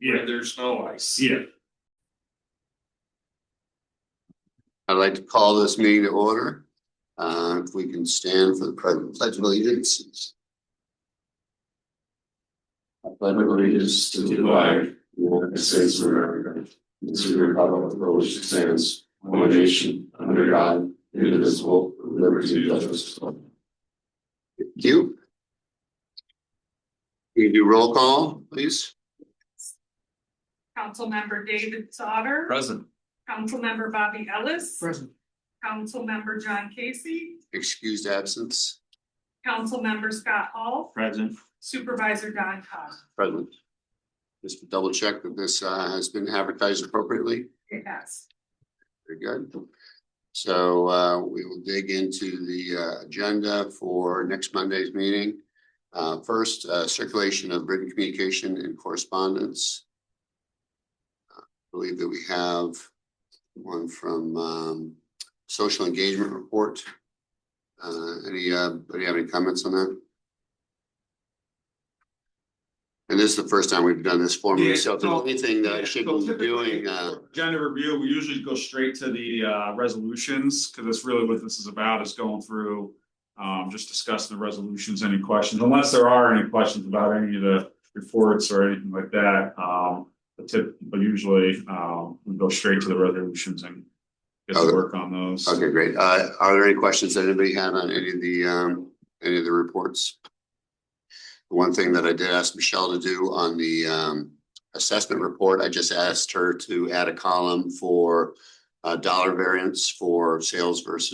where there's no ice. Yeah. I'd like to call this meeting to order. If we can stand for the pledge of allegiance. I pledge allegiance to the flag of the United States of America, and to the republic for which it stands, one nation, under God, indivisible, with liberty and justice for all. Thank you. Can you do roll call, please? Councilmember David Sauter. Present. Councilmember Bobby Ellis. Present. Councilmember John Casey. Excused absence. Councilmember Scott Hall. Present. Supervisor Don Cobb. Present. Just to double check that this has been advertised appropriately. It has. Very good. So we will dig into the agenda for next Monday's meeting. First, circulation of written communication and correspondence. I believe that we have one from social engagement report. Anybody have any comments on that? And this is the first time we've done this formally. Yeah, So if there's anything that I should be doing. Agenda review, we usually go straight to the resolutions, because that's really what this is about, is going through just discussing the resolutions, any questions, unless there are any questions about any of the reports or anything like that. But usually we go straight to the resolutions and get to work on those. Okay, great. Are there any questions that anybody had on any of the reports? One thing that I did ask Michelle to do on the assessment report, I just asked her to add a column for dollar variance for sales price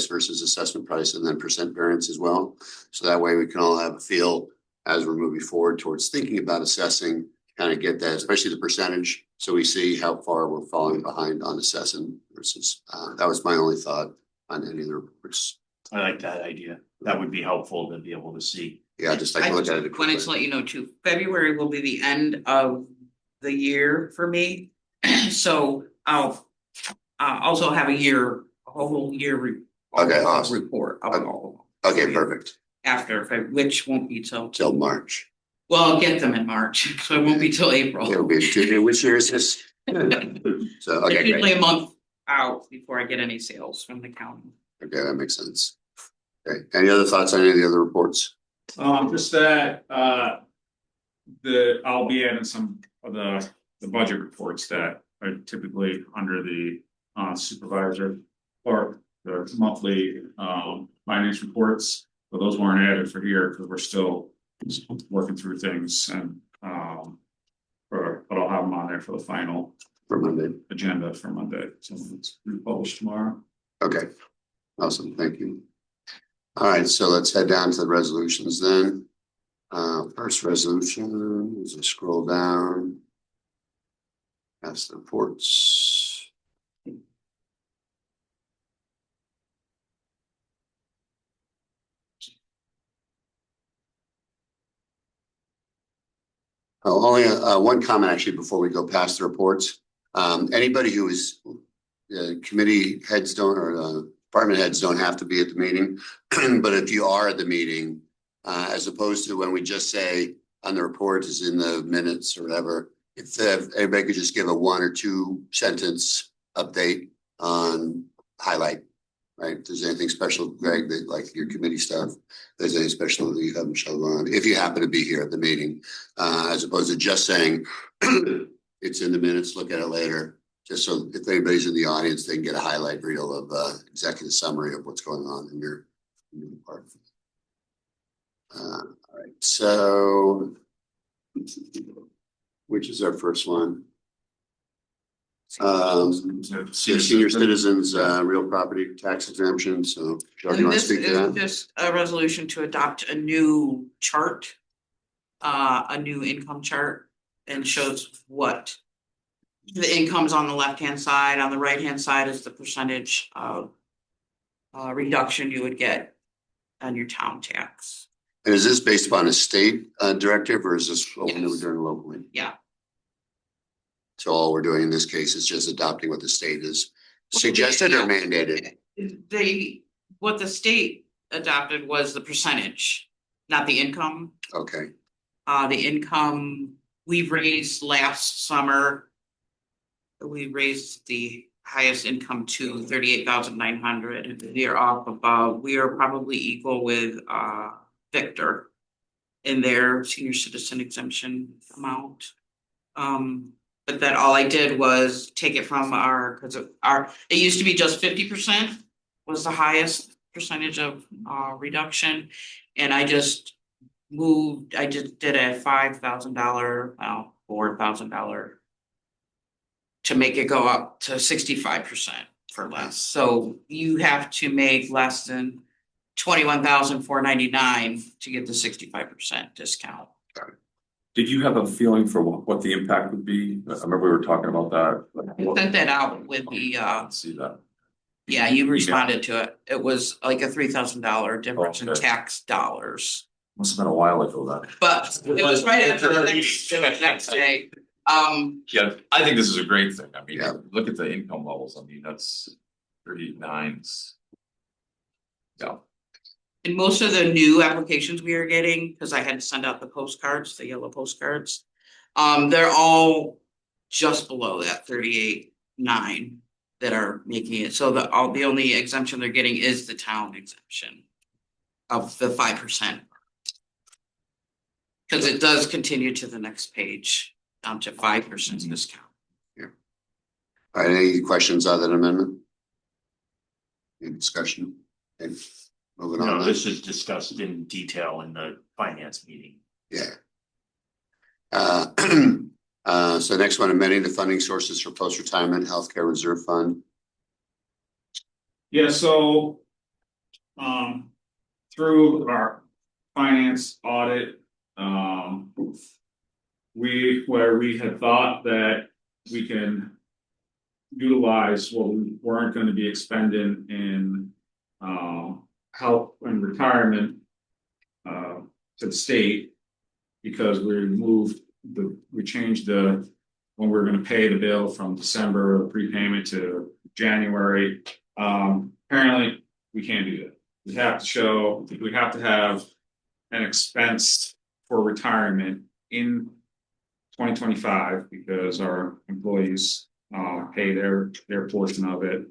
versus assessment price, and then percent variance as well. So that way we can all have a feel as we're moving forward towards thinking about assessing, kind of get that, especially the percentage, so we see how far we're falling behind on assessing versus, that was my only thought on any of the reports. I like that idea. That would be helpful to be able to see. Yeah, just like look at it. Wanted to let you know too, February will be the end of the year for me. So I'll also have a whole year Okay, awesome. report. Okay, perfect. After, which won't be Till March. well, I'll get them in March, so it won't be till April. It'll be Tuesday. Which year is this? So, It's okay, usually great. a month out before I get any sales from the county. Okay, that makes sense. Okay, any other thoughts on any of the other reports? Just that I'll be adding some of the budget reports that are typically under the supervisor or the monthly finance reports, but those weren't added for here because we're still working through things, and but I'll have them on there for the final For Monday. agenda for Monday, so it's republished tomorrow. Okay, awesome, thank you. All right, so let's head down to the resolutions then. First resolution, as I scroll down. That's the reports. Only one comment actually before we go past the reports. Anybody who is committee heads don't, or department heads don't have to be at the meeting, but if you are at the meeting, as opposed to when we just say on the report is in the minutes or whatever, if everybody could just give a 1 or 2 sentence update on highlight, right? If there's anything special, Greg, that like your committee stuff, if there's anything special that you have Michelle on, if you happen to be here at the meeting, as opposed to just saying it's in the minutes, look at it later. Just so if anybody's in the audience, they can get a highlight reel of executive summary of what's going on in your department. All right, so which is our first one? Senior citizens real property tax exemption. So Joe, do you want to speak to that? Just a resolution to adopt a new chart, a new income chart, and shows what the income's on the left-hand side. On the right-hand side is the percentage of reduction you would get on your town tax. And is this based upon a state directive, or is this what we're doing locally? Yeah. So all we're doing in this case is just adopting what the state has suggested or mandated. What the state adopted was the percentage, not the income. Okay. The income we raised last summer. We raised the highest income to 38,900. We are up above, we are probably equal with Victor in their senior citizen exemption amount. But then all I did was take it from because it used to be just 50% was the highest percentage of reduction. And I just did a $5,000, well, $4,000 to make it go up to 65% for less. So you have to make less than 21,499 to get the 65% discount. Did you have a feeling for what the impact would be? I remember we were talking about that. I sent that out with the Let's see that. yeah, you responded to it. It was like a $3,000 difference in Okay. tax dollars. Must have been a while ago then. But it was right after the next day. Yeah, I think this is a great thing. I mean, Yeah. look at the income levels. I mean, that's 39s. Yeah. And most of the new applications we are getting, because I had to send out the postcards, the yellow postcards. They're all just below that 38.9 that are making it. So the only exemption they're getting is the town exemption of the 5%. Because it does continue to the next page, down to 5% discount. All right, any questions on that amendment? Any discussion? Okay, moving on. No, then. this is discussed in detail in the finance meeting. Yeah. So next one, amending the funding sources for post-retirement healthcare reserve fund. Yeah, so. Through our finance audit, where we had thought that we can. Utilize what we weren't gonna be expending in health and retirement. To the state. Because we changed when we were gonna pay the bill from December prepayment to January. Apparently, we can't do that. We have to have an expense for retirement in 2025 because our employees pay their portion of it.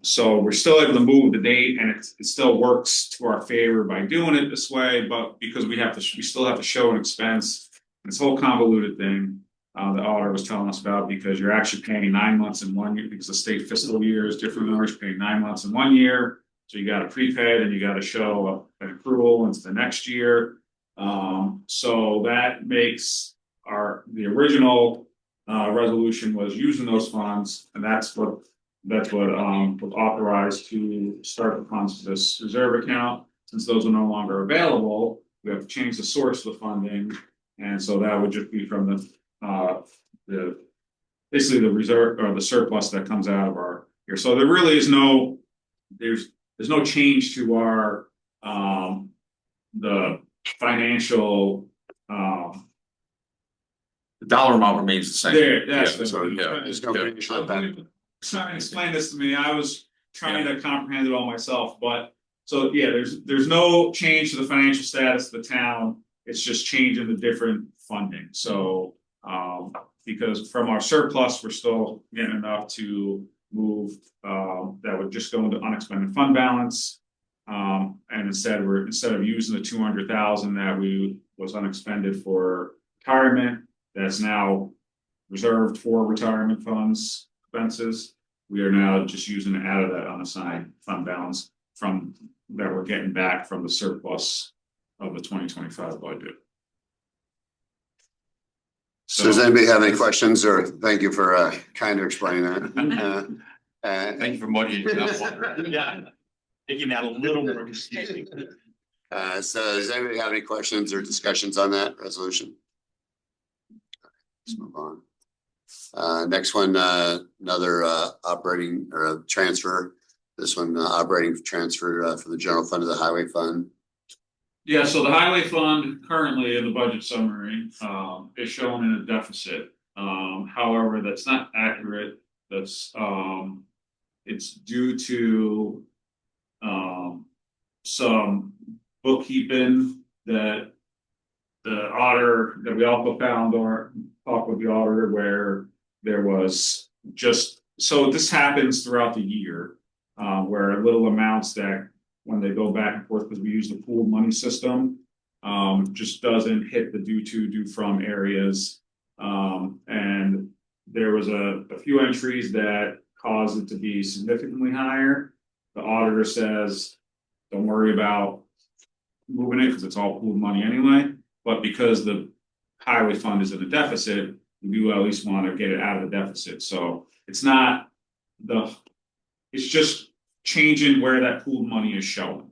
So we're still able to move the date and it still works to our favor by doing it this way, but because we still have to show an expense. This whole convoluted thing, the auditor was telling us about because you're actually paying 9 months in 1 year because the state fiscal year is different. You're paying 9 months in 1 year. So you gotta prepay and you gotta show an accrual into the next year. So that makes the original resolution was using those funds, and that's what was authorized to start the funds for this reserve account. Since those are no longer available, we have to change the source of the funding, and so that would just be from the basically the reserve or the surplus that comes out of our here. So there really is there's no change to our the financial The dollar amount remains the same. that's Yeah, so, yeah, There's no yeah. condition on that. Trying to explain this to me, I was trying to comprehend it all myself, but so yeah, there's no change to the financial status of the town. It's just changing the different funding, so because from our surplus, we're still getting enough to move that would just go into unexpended fund balance. And instead of using the 200,000 that was unexpended for retirement, that's now reserved for retirement funds expenses. We are now just using it out of that unassigned fund balance from that we're getting back from the surplus of the 2025 budget. So does anybody have any questions, or thank you for kind of explaining that? Thank you for muddying it up. Yeah, making that a little more confusing. So does anybody have any questions or discussions on that resolution? Let's move on. Next one, another operating or a transfer. This one operating transfer for the general fund to the highway fund. Yeah, so the highway fund currently in the budget summary is showing in a deficit. However, that's not accurate. That's it's due to some bookkeeping that the auditor that we also found or talked with the auditor where there was just, so this happens throughout the year. Where little amounts that when they go back and forth, because we use the pooled money system. Just doesn't hit the due from areas. And there was a few entries that caused it to be significantly higher. The auditor says, don't worry about moving it because it's all pooled money anyway. But because the highway fund is in a deficit, we do at least want to get it out of the deficit. So it's not it's just changing where that pooled money is showing.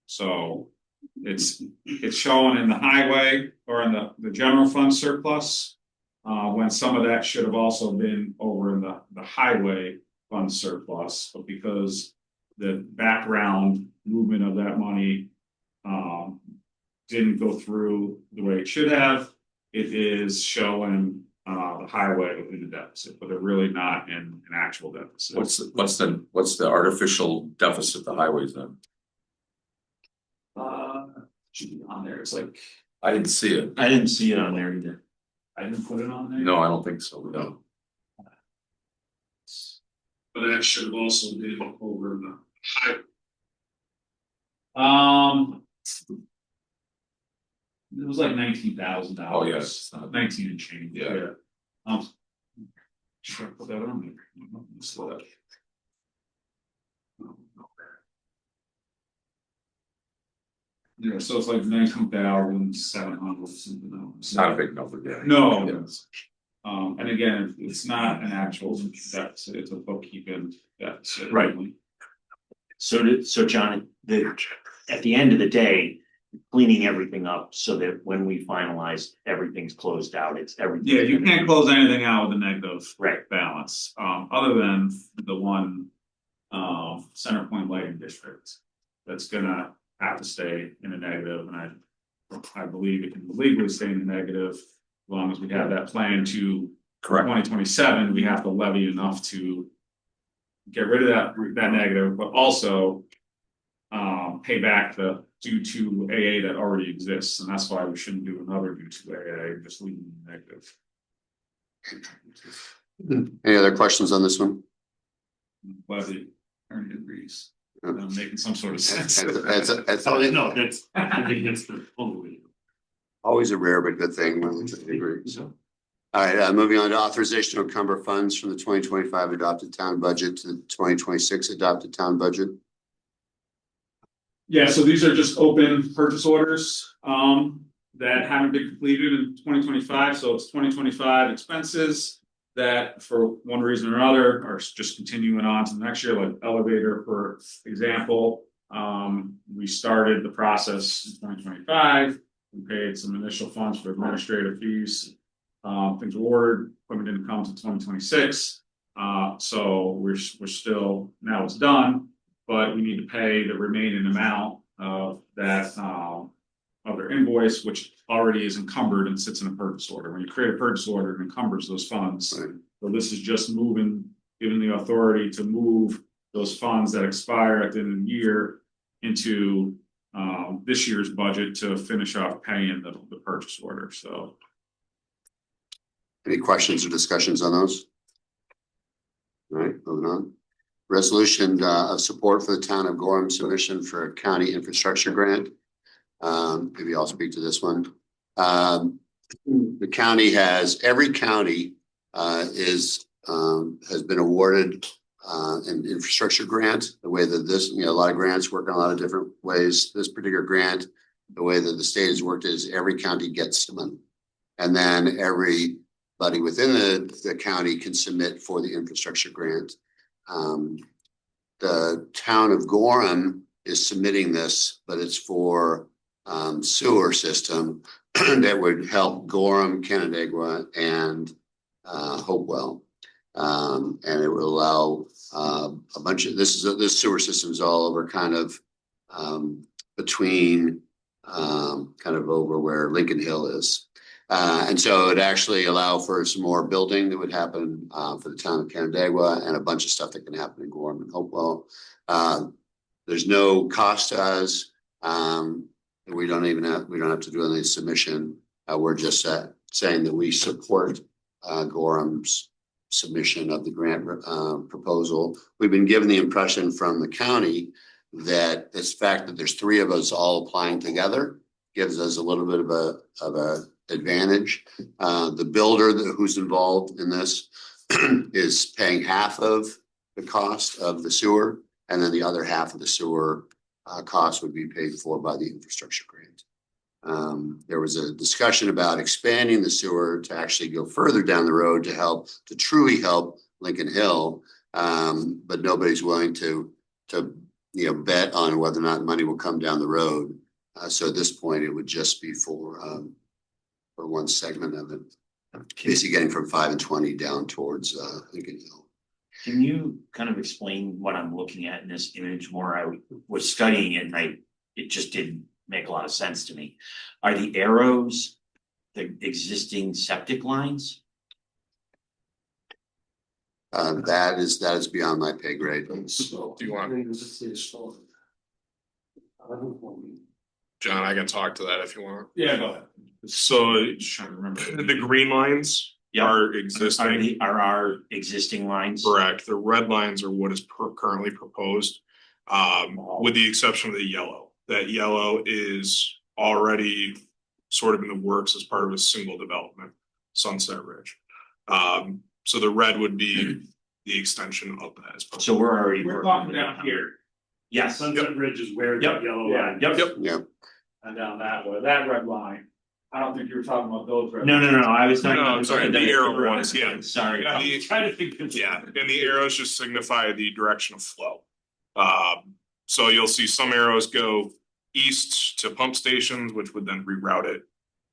So it's showing in the highway or in the general fund surplus. When some of that should have also been over in the highway fund surplus, but because the background movement of that money didn't go through the way it should have, it is showing the highway in the deficit, but they're really not in an actual deficit. What's the artificial deficit the highways in? Should be on there. It's like, I didn't see it. I didn't see it on there either. I didn't put it on there. No, I don't think so, no. But that should have also been over the highway. It was like $19,000. Oh, yeah, it's not- 19 and change. Yeah. Should I put that on there? Slow that. Yeah, so it's like 19,700 something. It's not a big number, yeah. No. Yes. And again, it's not an actual deficit, it's a bookkeeping deficit. Right. only. So John, at the end of the day, cleaning everything up so that when we finalize, everything's closed out, it's everything. Yeah, you can't close anything out with a negative Right. balance, other than the one, Center Point Lighting District. That's gonna have to stay in a negative, and I believe it can legally stay in the negative. As long as we have that plan to Correct. 2027, we have to levy enough to get rid of that negative, but also pay back the due to AA that already exists, and that's why we shouldn't do another due to AA, just leave it negative. Any other questions on this one? Levy, Ernie agrees. I'm making some sort of sense. It's Oh, no, that's, I think that's the only. always a rare but good thing when we agree. So. All right, moving on to authorization to encumber funds from the 2025 adopted town budget to the 2026 adopted town budget. Yeah, so these are just open purchase orders that haven't been completed in 2025. So it's 2025 expenses that for one reason or another are just continuing on to the next year, like elevator, for example. We started the process in 2025. We paid some initial funds for administrative fees. Things were ordered, equipment didn't come to 2026. So we're still, now it's done, but we need to pay the remaining amount of that other invoice, which already is encumbered and sits in a purchase order. When you create a purchase order, it encumbers those funds. Right. So this is just giving the authority to move those funds that expire at the end of the year into this year's budget to finish off paying the purchase order. So. Any questions or discussions on those? All right, moving on. Resolution of support for the town of Gorham submission for a county infrastructure grant. Maybe I'll speak to this one. The county every county has been awarded an infrastructure grant. The way that this, a lot of grants work in a lot of different ways. This particular grant, the way that the state has worked is every county gets some money. And then everybody within the county can submit for the infrastructure grant. The town of Gorham is submitting this, but it's for sewer system that would help Gorham, Canandaigua, and Hopewell. And it will allow a bunch of this sewer system is all over kind of between kind of over where Lincoln Hill is. And so it actually allow for some more building that would happen for the town of Canandaigua and a bunch of stuff that can happen in Gorham and Hopewell. There's no cost to us. We don't have to do any submission. We're just saying that we support Gorham's submission of the grant proposal. We've been given the impression from the county that this fact that there's three of us all applying together gives us a little bit of a advantage. The builder who's involved in this is paying half of the cost of the sewer, and then the other half of the sewer cost would be paid for by the infrastructure grant. There was a discussion about expanding the sewer to actually go further down the road to truly help Lincoln Hill. But nobody's willing to bet on whether or not money will come down the road. So at this point, it would just be for one segment of it. Basically getting from 5 and 20 down towards Lincoln Hill. Can you kind of explain what I'm looking at in this image more? I was studying it and it just didn't make a lot of sense to me. Are the arrows the existing septic lines? That is beyond my pay grade. Do you want? John, I can talk to that if you want. Yeah, go ahead. So Just trying to remember. the green lines Yeah. are existing, Are our existing lines? correct? The red lines are what is currently proposed, with the exception of the yellow. That yellow is already sort of in the works as part of a single development, Sunset Ridge. So the red would be the extension of that. So we're already. We're working talking with down that. here. Yes. Sunset Ridge is where Yep. the yellow line. Yep. Yep. And down that way, that red line. I don't think you were talking about those red. No, I was talking. No, about I'm sorry, the arrow ones, yeah. Sorry. Yeah, I'm trying to think. Yeah, and the arrows just signify the direction of flow. So you'll see some arrows go east to pump stations, which would then reroute it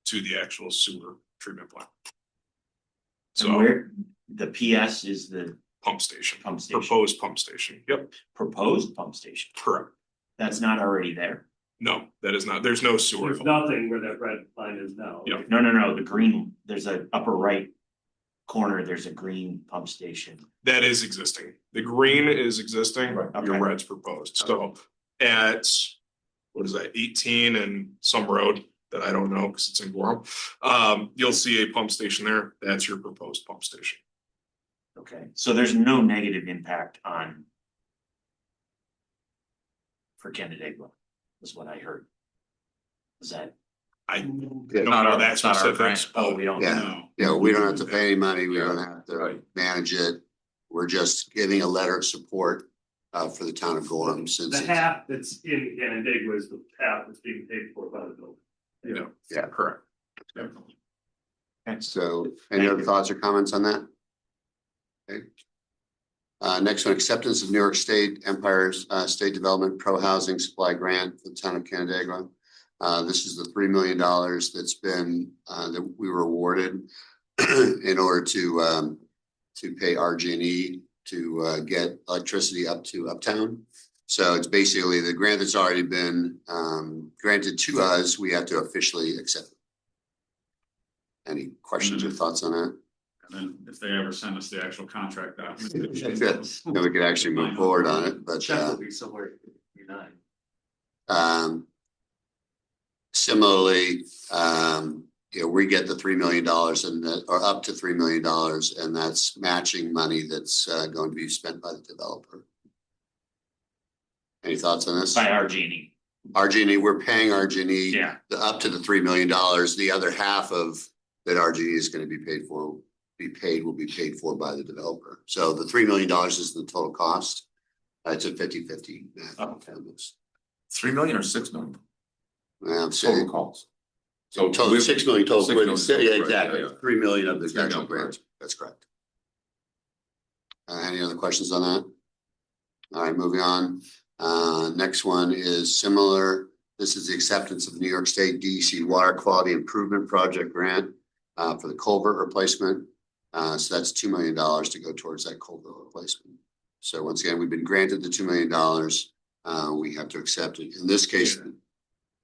to the actual sewer treatment plant. And So where the PS is the pump station, pump station, proposed pump station. Yep, proposed pump station. correct. That's not already there. No, that is not, there's no sewer. There's nothing where that red line is now. Yeah. No, the green, there's a upper right corner, there's a green pump station. That is existing. The green is existing, Right, okay. your red's proposed. So at, what is that, 18 and some road that I don't know because it's in Gorham. You'll see a pump station there. That's your proposed pump station. Okay, so there's no negative impact on for Canandaigua, is what I heard. Is that, I Yeah. don't know that It's not our specifics. oh, we don't Yeah. know. Yeah, we don't have to pay any money. We don't Yeah, have to right. manage it. We're just giving a letter of support for the town of Gorham since The it's, half that's in Canandaigua is the half that's being paid for by the building. yeah. Correct. So any other thoughts or comments on that? Okay. Next one, acceptance of New York State Empire State Development Pro Housing Supply Grant for the town of Canandaigua. This is the $3 million that's been that we were awarded in order to pay RG&E to get electricity up to Uptown. So it's basically the grant that's already been granted to us. We have to officially accept it. Any questions or thoughts on that? And then if they ever send us the actual contract document. Then we could actually move forward on it, but be somewhere behind. similarly, we get the $3 million or up to $3 million, and that's matching money that's going to be spent by the developer. Any thoughts on this? By RG&E. RG&E, we're paying RG&E Yeah. up to the $3 million. The other half of that RG&E is going to be paid for, will be paid for by the developer. So the $3 million is the total cost. It's a 50-50. Okay. 3 million or 6 million I'm total saying calls. So total 6 million total. 6 million, Yeah, right, exactly. yeah, yeah. 3 million of the 3 million, actual grant. That's correct. Any other questions on that? All right, moving on. Next one is similar. This is the acceptance of the New York State DEC Water Quality Improvement Project grant for the culvert replacement. So that's $2 million to go towards that culvert replacement. So once again, we've been granted the $2 million. We have to accept it. In this case,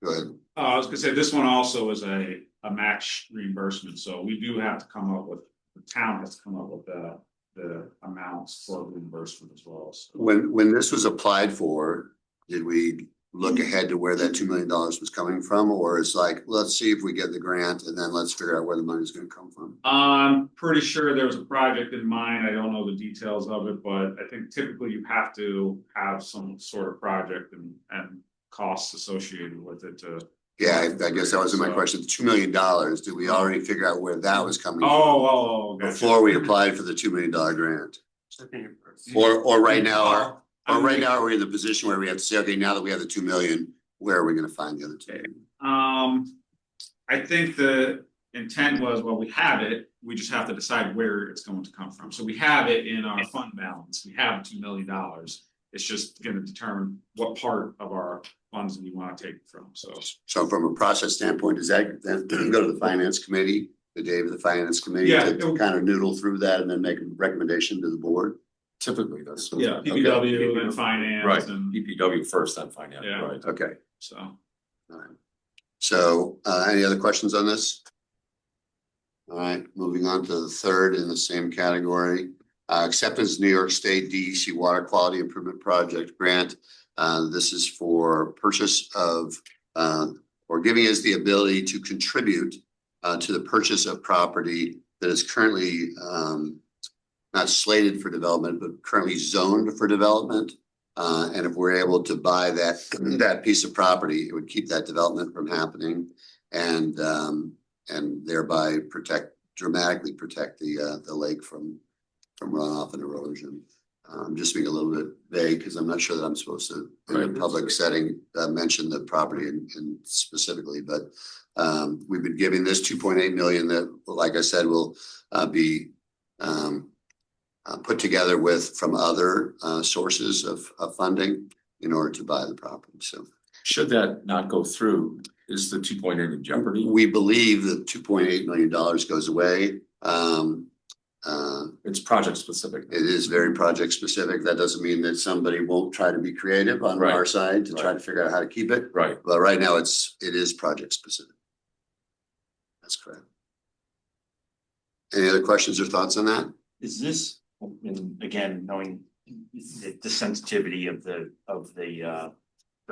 go ahead. I was gonna say, this one also is a match reimbursement, so we do have to come up with, the town has to come up with the amounts for reimbursement as well. So When this was applied for, did we look ahead to where that $2 million was coming from, or it's like, let's see if we get the grant and then let's figure out where the money's gonna come from? I'm pretty sure there was a project in mind. I don't know the details of it, but I think typically you have to have some sort of project and costs associated with it to. Yeah, I guess that was my So- question. $2 million, did we already figure out where that was coming from? Gotcha. Before we applied for the $2 million grant? Or right now, or right now, are we in the position where we have to say, okay, now that we have the 2 million, where are we gonna find the other 2 million? I think the intent was, well, we have it, we just have to decide where it's going to come from. So we have it in our fund balance, we have $2 million. It's just gonna determine what part of our funds we wanna take it from, so. So from a process standpoint, does that then go to the finance committee, the day of the finance committee? Yeah. To kind of noodle through that and then make a recommendation to the board? Typically, that's. Yeah, Okay. PPW and finance Right, and, DPW first, then finance, Yeah. right. Okay, so. all right. So, any other questions on this? All right, moving on to the third in the same category. Acceptance New York State DEC Water Quality Improvement Project Grant. This is for purchase of, or giving us the ability to contribute to the purchase of property that is currently not slated for development, but currently zoned for development. And if we're able to buy that piece of property, it would keep that development from happening and thereby dramatically protect the lake from runoff and erosion. I'm just being a little bit vague because I'm not sure that I'm supposed to, in a Right. public setting, mention the property and specifically, but we've been giving this 2.8 million that, like I said, will be put together from other sources of funding in order to buy the property. So Should that not go through, is the 2.8 in jeopardy? we believe that $2.8 million goes away. It's project specific. It is very project specific. That doesn't mean that somebody won't try to be creative on Right. our side to try Right. to figure out how to keep it. Right, But right now, it is project specific. That's correct. Any other questions or thoughts on that? Is this, and again, knowing the sensitivity of the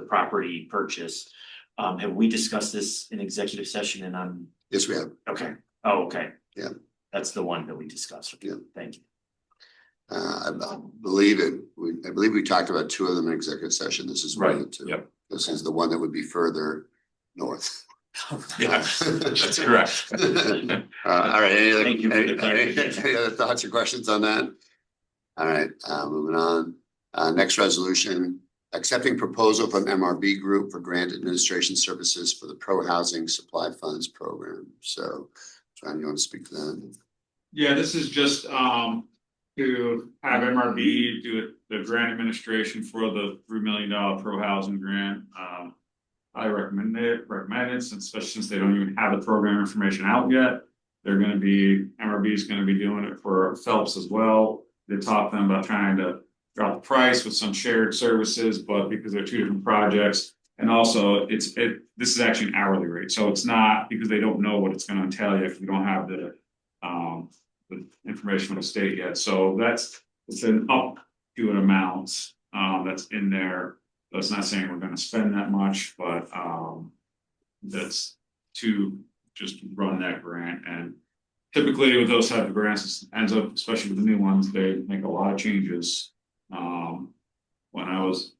property purchase, have we discussed this in executive session and I'm, Yes, we have. okay, oh, okay. Yeah. That's the one that we discussed. Okay, Yeah. thank you. I believe we talked about two of them in executive session. This is one of the right, two. yep. This is the one that would be further north. Yeah, that's correct. All right, Thank you for the any other thoughts or questions on that? All right, moving on. Next resolution, accepting proposal from MRB Group for grant administration services for the Pro Housing Supply Funds Program. So, John, you want to speak to that? Yeah, this is just to have MRB do the grant administration for the $3 million pro housing grant. I recommend it, especially since they don't even have the program information out yet. MRB is gonna be doing it for Phelps as well. They talked to them about trying to drop the price with some shared services, but because they're two different projects. And also this is actually an hourly rate, so it's not because they don't know what it's gonna tell you if you don't have the information from the state yet. So it's an up to an amount that's in there. That's not saying we're gonna spend that much, but that's to just run that grant. And typically with those type of grants, it ends up, especially with the new ones, they make a lot of changes. When I was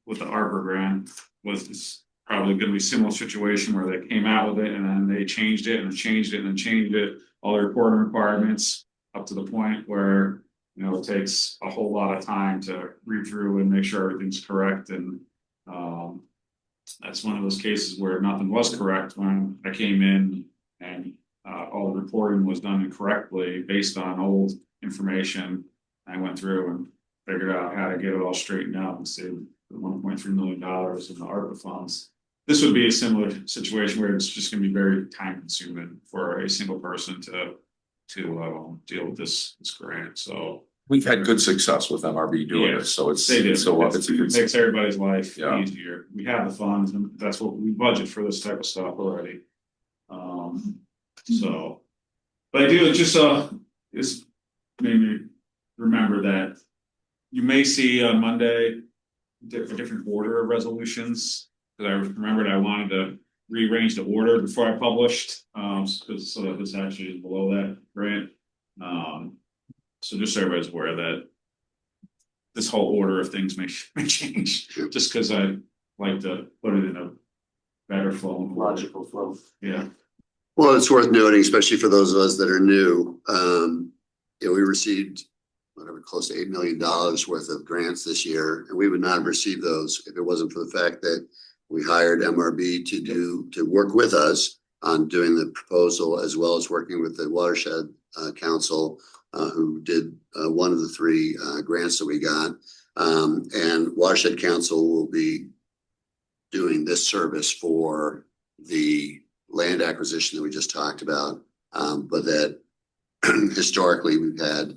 with the ARPA grant, was probably gonna be a similar situation where they came out with it and then they changed it and changed it and changed it, all the reporting requirements up to the point where, you know, it takes a whole lot of time to read through and make sure everything's correct. And that's one of those cases where nothing was correct when I came in and all the reporting was done incorrectly based on old information. I went through and figured out how to get it all straightened out and save the $1.3 million in the ARPA funds. This would be a similar situation where it's just gonna be very time consuming for a single person to deal with this grant. So We've had good success with MRB doing Yeah, this, so it's, they did. so it's a good. Makes everybody's life Yeah. easier. We have the funds and that's what we budget for this type of stuff already. So, but I do just made me remember that you may see on Monday different order of resolutions. Cause I remembered I wanted to rearrange the order before I published, so that this actually is below that grant. So just so everybody's aware that this whole order of things may change, just cause I like to put it in a better flow. Logical flow. Yeah. Well, it's worth noting, especially for those of us that are new, we received whatever, close to $8 million worth of grants this year, and we would not have received those if it wasn't for the fact that we hired MRB to work with us on doing the proposal, as well as working with the Watershed Council, who did one of the 3 grants that we got. And Watershed Council will be doing this service for the land acquisition that we just talked about, but that historically we've had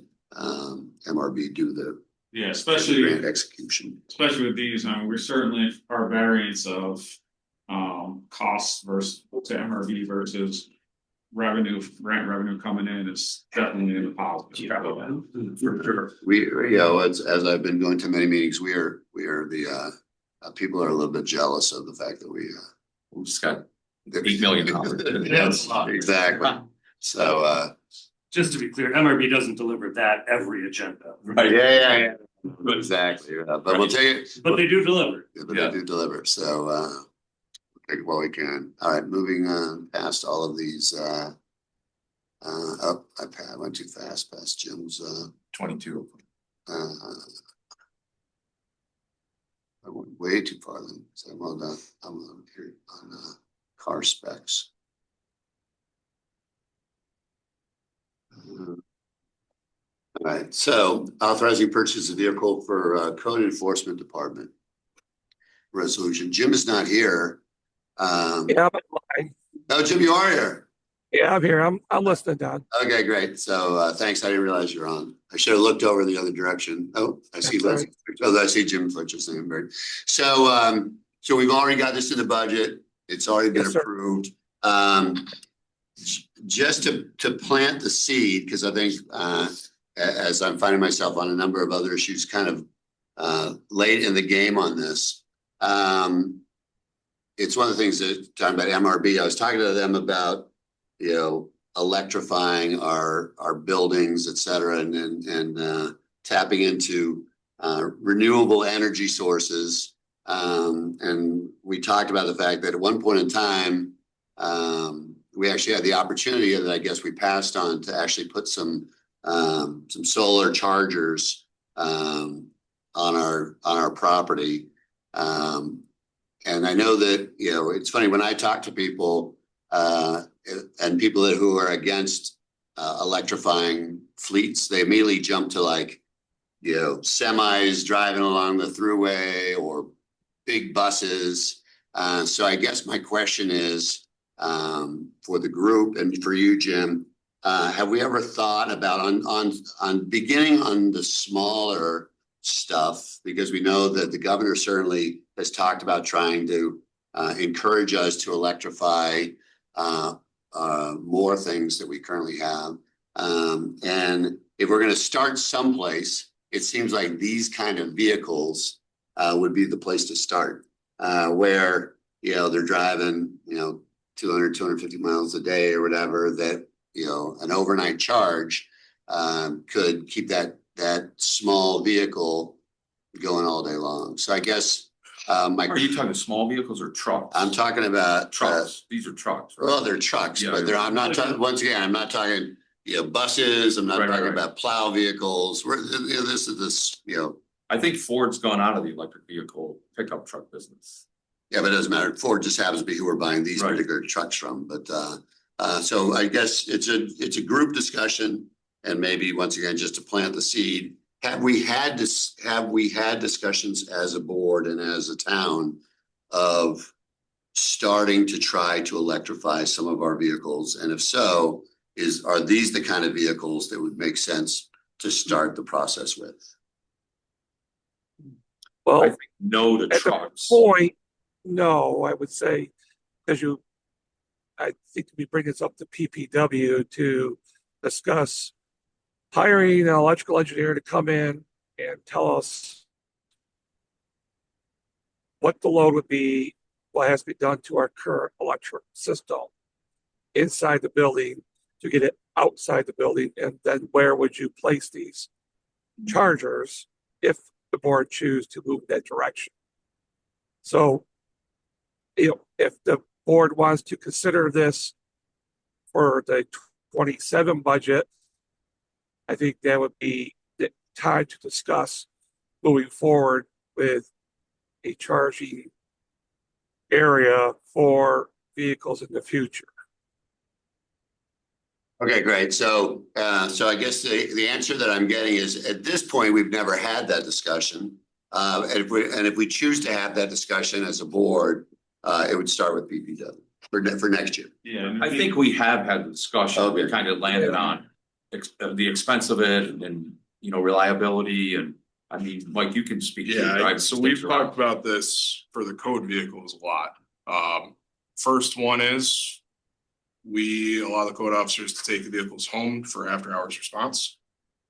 MRB do the Yeah, especially. grant execution. Especially with these, we're certainly our variance of costs versus to MRB versus revenue, grant revenue coming in is definitely in the positive. For sure. We, as I've been going to many meetings, we are the people are a little bit jealous of the fact that we just got $8 million. Yes, exactly. So Just to be clear, MRB doesn't deliver that every agenda. Right. yeah. Exactly. But we'll tell you. But they do deliver. But they do deliver. So we'll take it while we can. All right, moving past all of these. I went too fast past Jim's. 22. I went way too far then. So well done. I'm here on car specs. All right, so authorizing purchase of vehicle for code enforcement department. Resolution. Jim is not here. Yeah, I'm online. Oh, Jim, you are here. Yeah, I'm here. I'm listening, Don. Okay, great. So thanks. I didn't realize you're on. I should have looked over the other direction. Oh, I see. That's right. Oh, I see Jim Fletcher's name. Bird. So so we've already got this in the budget. It's already been Yes, sir. approved. Just to plant the seed, because I think as I'm finding myself on a number of other issues, kind of late in the game on this. It's one of the things that talking about MRB, I was talking to them about, electrifying our buildings, et cetera, and tapping into renewable energy sources. And we talked about the fact that at one point in time, we actually had the opportunity that I guess we passed on to actually put some solar chargers on our property. And I know that, it's funny when I talk to people and people who are against electrifying fleets, they immediately jump to like, semis driving along the thruway or big buses. So I guess my question is for the group and for you, Jim, have we ever thought about on beginning on the smaller stuff, because we know that the governor certainly has talked about trying to encourage us to electrify more things that we currently have. And if we're going to start someplace, it seems like these kind of vehicles would be the place to start, where, they're driving, 200, 250 miles a day or whatever, that, an overnight charge could keep that small vehicle going all day long. So I guess Are you talking small vehicles or trucks? I'm talking about Trucks. These are trucks. Right? Well, they're trucks, Yeah, but I'm not talking, once again, I'm not talking, buses. I'm not Right, talking right. about plow vehicles. This is this, I think Ford's gone out of the electric vehicle pickup truck business. yeah, but it doesn't matter. Ford just happens to be who we're buying these Right. particular trucks from. But so I guess it's a group discussion, and maybe once again, just to plant the seed. Have we had discussions as a board and as a town of starting to try to electrify some of our vehicles? And if so, are these the kind of vehicles that would make sense to start the process with? Well, I think no to at the trucks. point, no, I would say, because I think we bring this up to PPW to discuss hiring an electrical engineer to come in and tell us what the load would be, what has to be done to our current electric system inside the building to get it outside the building, and then where would you place these chargers if the board choose to move that direction? So, if the board wants to consider this for the 27 budget, I think that would be the time to discuss moving forward with a charging area for vehicles in the future. Okay, great. So I guess the answer that I'm getting is, at this point, we've never had that discussion. And if we choose to have that discussion as a board, it would start with BPW for next year. Yeah. I think we have had the discussion, we Okay. kind of landed on the expense of it and, reliability and, I mean, Mike, you can speak. to it, Yeah, right? so we've talked about this for the code vehicles a lot. First one is we allow the code officers to take the vehicles home for after hours response.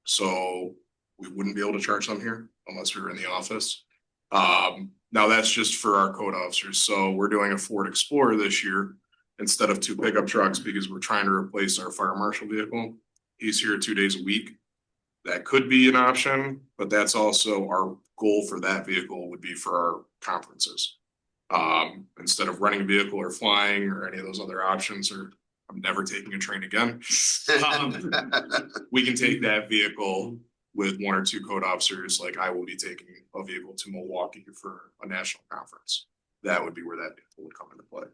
So we wouldn't be able to charge them here unless we were in the office. Now that's just for our code officers. So we're doing a Ford Explorer this year instead of 2 pickup trucks because we're trying to replace our fire marshal vehicle. He's here 2 days a week. That could be an option, but that's also our goal for that vehicle would be for our conferences. Instead of renting a vehicle or flying or any of those other options, or I'm never taking a train again. We can take that vehicle with 1 or 2 code officers, like I will be taking a vehicle to Milwaukee for a national conference. That would be where that vehicle would come into play.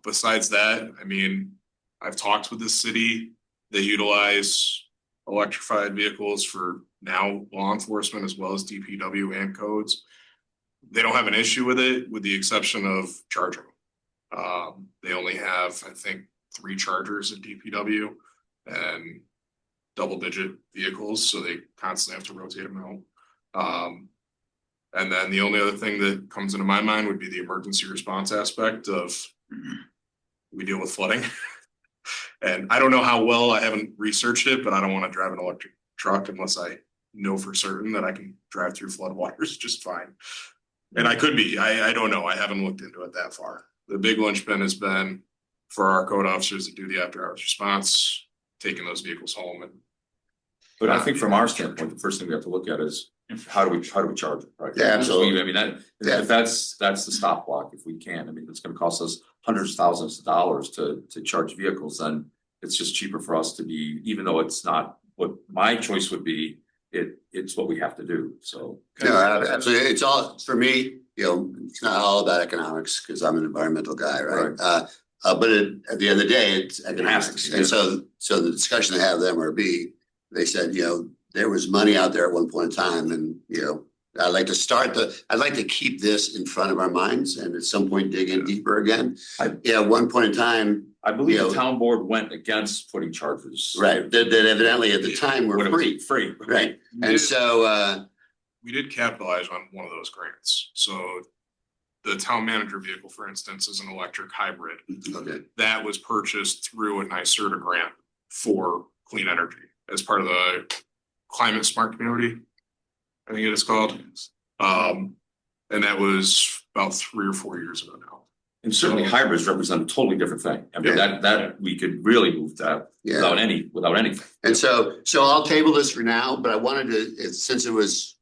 Besides that, I mean, I've talked with the city. They utilize electrified vehicles for now law enforcement as well as DPW and codes. They don't have an issue with it, with the exception of charging. They only have, I think, 3 chargers at DPW and double-digit vehicles, so they constantly have to rotate them out. And then the only other thing that comes into my mind would be the emergency response aspect of we deal with flooding. And I don't know how well, I haven't researched it, but I don't want to drive an electric truck unless I know for certain that I can drive through floodwaters just fine. And I could be, I don't know. I haven't looked into it that far. The big linchpin has been for our code officers that do the after hours response, taking those vehicles home. And But I think from our standpoint, the first thing we have to look at is how do we charge it, right? Yeah, absolutely. I mean, if that's the stop block, if we can, I mean, it's gonna cost us hundreds of thousands of dollars to charge vehicles, then it's just cheaper for us to be, even though it's not what my choice would be, it's what we have to do, so. No, absolutely. It's all, for me, it's not all about economics because I'm an environmental guy, right? But at the end of the day, it's economics. And so the discussion I had with MRB, they said, there was money out there at one point in time and, I'd like to keep this in front of our minds and at some point dig in deeper again. At one point in time. I believe the town board went against putting chargers. Right, that evidently at the time were free. Free. Right, and so, we did capitalize on one of those grants. So the town manager vehicle, for instance, is an electric hybrid. okay, That was purchased through a NYSERDA grant for clean energy as part of the climate smart community, I think it is called. And that was about 3 or 4 years ago now. And certainly hybrids represent a totally different thing. I mean, that we could really move that without anything. and so I'll table this for now, but I wanted to, since it was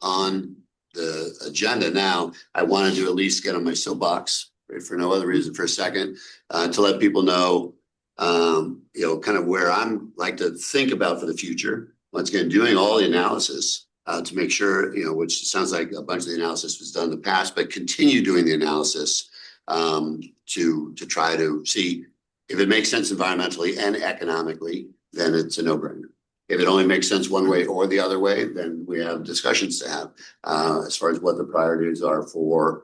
on the agenda now, I wanted to at least get on my soapbox, right, for no other reason for a second, to let people know, kind of where I'm like to think about for the future. Once again, doing all the analysis to make sure, which sounds like a bunch of the analysis was done in the past, but continue doing the analysis to try to see if it makes sense environmentally and economically, then it's a no-brainer. If it only makes sense one way or the other way, then we have discussions to have as far as what the priorities are for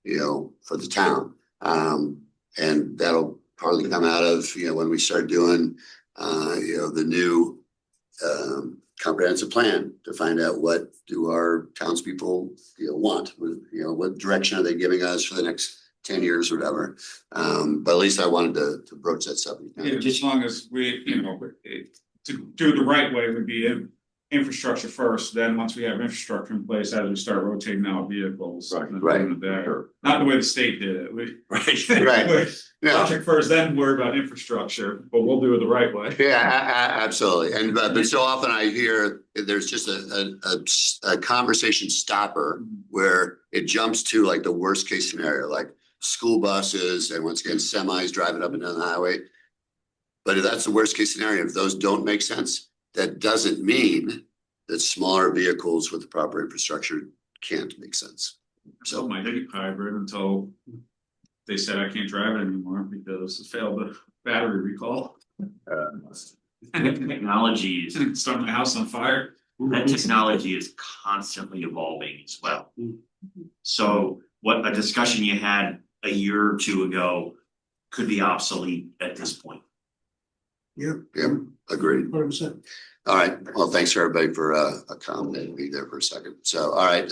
the town. And that'll partly come out of, when we start doing, the new comprehensive plan to find out what do our townspeople want, what direction are they giving us for the next 10 years or whatever. But at least I wanted to broach that subject. Yeah, as long as we, to do the right way would be infrastructure first, then once we have infrastructure in place, as we start rotating out vehicles. Right, then right. doing that. Not the way the state did it, Right. Right. Yeah. Project first, then worry about infrastructure, but we'll do it the right way. Yeah, absolutely. And but so often I hear there's just a conversation stopper where it jumps to like the worst case scenario, like school buses and once again semis driving up and down the highway. But if that's the worst case scenario, if those don't make sense, that doesn't mean that smaller vehicles with the proper infrastructure can't make sense. So my Jeep hybrid until they said I can't drive it anymore because it failed the battery recall. Technology is, Didn't start my house on fire. that technology is constantly evolving as well. So what a discussion you had a year or two ago could be obsolete at this point. Yeah, agreed. 100%. All right. Well, thanks for everybody for accommodating me there for a second. So, all right.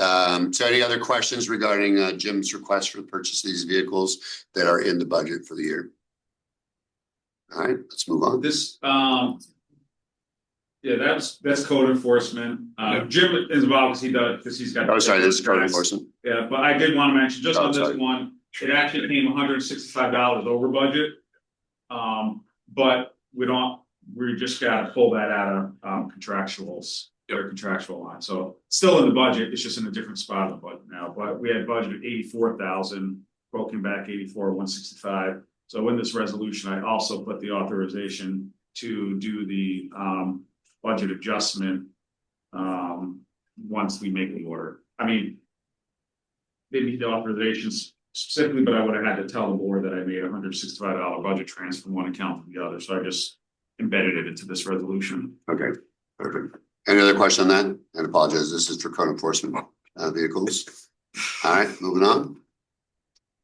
So any other questions regarding Jim's request for the purchase of these vehicles that are in the budget for the year? All right, let's move on. This, yeah, that's code enforcement. Jim is involved because he's got. Oh, sorry, this is code enforcement. Yeah, but I did want to mention, just Oh, on this sorry. one, it actually came $165 over budget. But we just gotta pull that out of contractuals, their contractual line, so still in the budget, it's just in a different spot of the budget now, but we had budgeted 84,000, broken back 165. So in this resolution, I also put the authorization to do the budget adjustment. Once we make the order, I mean. They need the authorizations specifically, but I would have had to tell the board that I made $165 budget transfer from one account to the other, so I just embedded it into this resolution. Okay, perfect. Any other question on that? And apologize, this is for code enforcement vehicles. All right, moving on.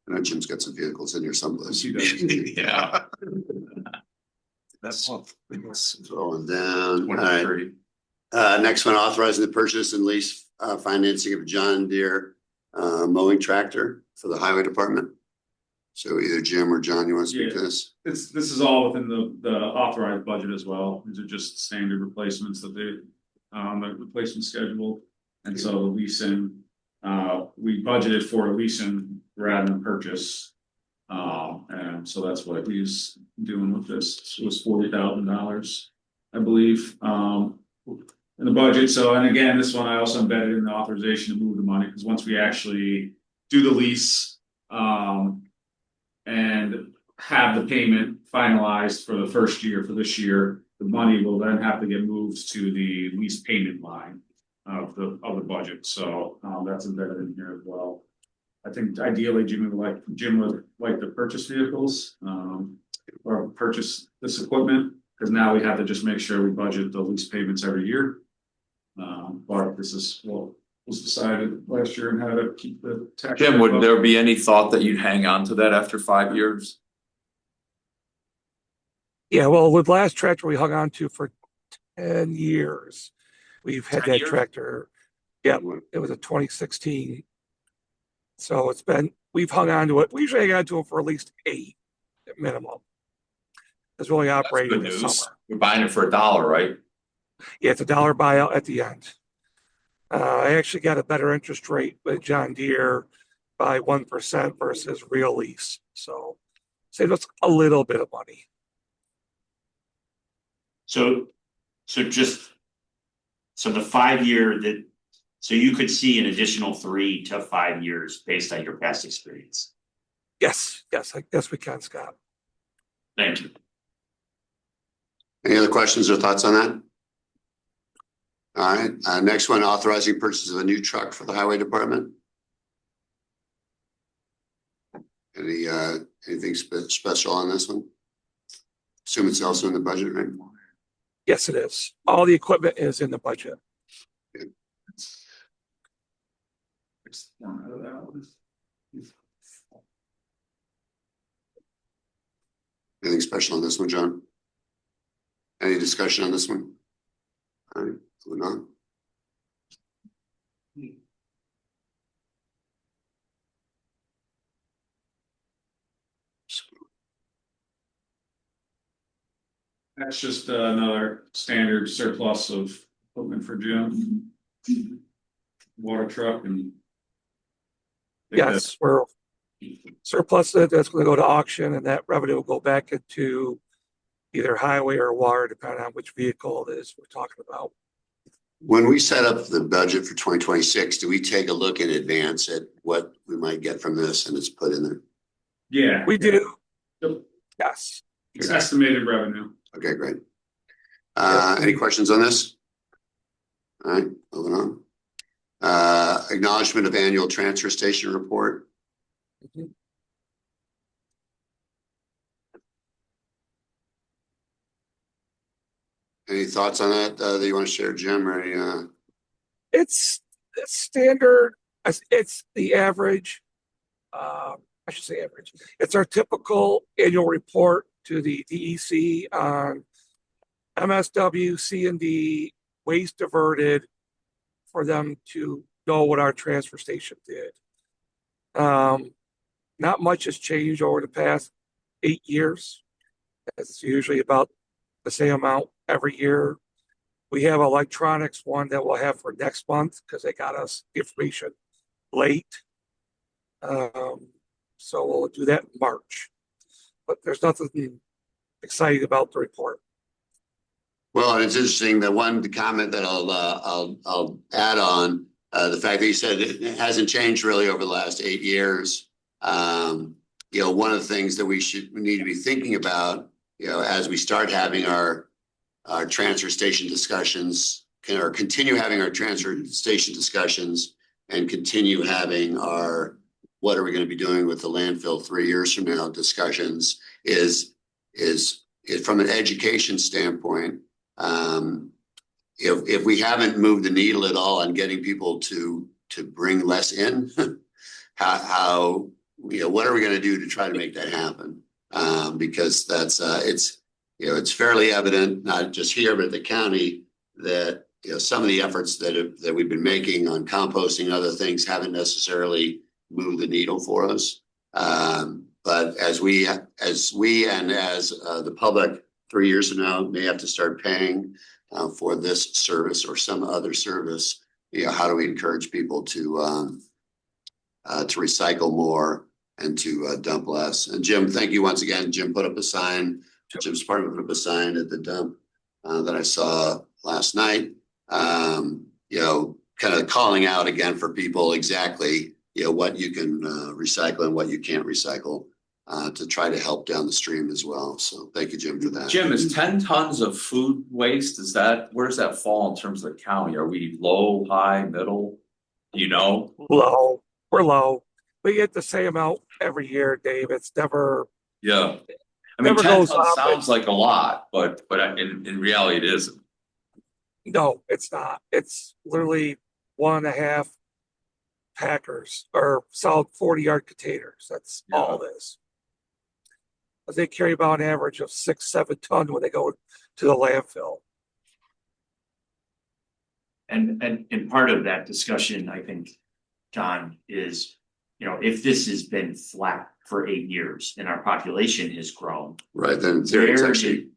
I know Jim's got some vehicles in here someplace. He does. Yeah. That's going down. All right. Next one, authorizing the purchase and lease financing of John Deere mowing tractor for the highway department. So either Jim or John, you want to speak to this? This is all within the authorized budget as well. These are just standard replacements that the replacement schedule. And so the leasing, we budgeted for leasing rather than purchase. And so that's what he's doing with this. It was $40,000, I believe, in the budget. So, and again, this one I also embedded in the authorization to move the money, because once we actually do the lease, and have the payment finalized for the first year for this year, the money will then have to get moved to the lease payment line of the budget. So that's embedded in here as well. I think ideally Jim would like to purchase vehicles or purchase this equipment, because now we have to just make sure we budget the lease payments every year. But this is what was decided last year and how to keep the tax. Jim, would there be any thought that you'd hang on to that after 5 years? Yeah, well, with last tractor we hung on to for 10 years. We've had 10 that years? tractor. Yeah, it was a 2016. So we've hung on to it. We usually hang on to it for at least 8 at minimum. It's really That's operating good this news. summer. We're buying it for $1, right? Yeah, it's $1 buyout at the end. I actually got a better interest rate with John Deere by 1% versus real lease. So saved us a little bit of money. So the 5 year so you could see an additional 3 to 5 years based on your past experience. Yes, I guess we can, Scott. Thank you. Any other questions or thoughts on that? All right, next one, authorizing purchase of a new truck for the highway department. Anything special on this one? Assume it's also in the budget, right? Yes, it is. All the equipment is in the budget. Anything special on this one, John? Any discussion on this one? All right, moving on. That's just another standard surplus of equipment for Jim. Water truck and. Yes, we're surplus it, that's gonna go to auction and that revenue will go back into either highway or water, depending on which vehicle it is we're talking about. When we set up the budget for 2026, do we take a look in advance at what we might get from this and it's put in there? Yeah. We do, Yep. yes. It's estimated revenue. Okay, great. Any questions on this? All right, moving on. Acknowledgement of annual transfer station report. Mhm. Any thoughts on that you want to share, Jim, or any, It's standard, it's the average. I should say average. It's our typical annual report to the DEC on MSW, C&D, waste diverted for them to know what our transfer station did. Not much has changed over the past 8 years. It's usually about the same amount every year. We have electronics one that we'll have for next month because they got us information late. So we'll do that in March. But there's nothing exciting about the report. well, and it's interesting, the one comment that I'll add on, the fact that you said it hasn't changed really over the last 8 years. You know, one of the things that we need to be thinking about, you know, as we start having our transfer station discussions, or continue having our transfer station discussions and continue having our, what are we going to be doing with the landfill 3 years from now discussions is from an education standpoint. If we haven't moved the needle at all on getting people to bring less in, how, you know, what are we going to do to try to make that happen? Because that's, it's, you know, it's fairly evident, not just here, but at the county, that, you know, some of the efforts that we've been making on composting and other things haven't necessarily moved the needle for us. But as we and as the public 3 years from now may have to start paying for this service or some other service, you know, how do we encourage people to recycle more and to dump less? And Jim, thank you once again. Jim put up a sign. Jim's part of put up a sign at the dump that I saw last night. You know, kind of calling out again for people exactly, you know, what you can recycle and what you can't recycle to try to help down the stream as well. So thank you, Jim, for that. Jim, is 10 tons of food waste, where does that fall in terms of the county? Are we low, high, middle? Do you know? Low, we're low. We get the same amount every year, Dave. It's never, Yeah. I mean, Never 10 goes tons up. sounds like a lot, but in reality, it isn't. no, it's not. It's literally 1.5 packers or solid 40-yard containers. That's all it is. But they carry about an average of 6-7 ton when they go to the landfill. And part of that discussion, I think, John, is, you know, if this has been flat for 8 years and our population has grown, Right, then in theory, it's actually,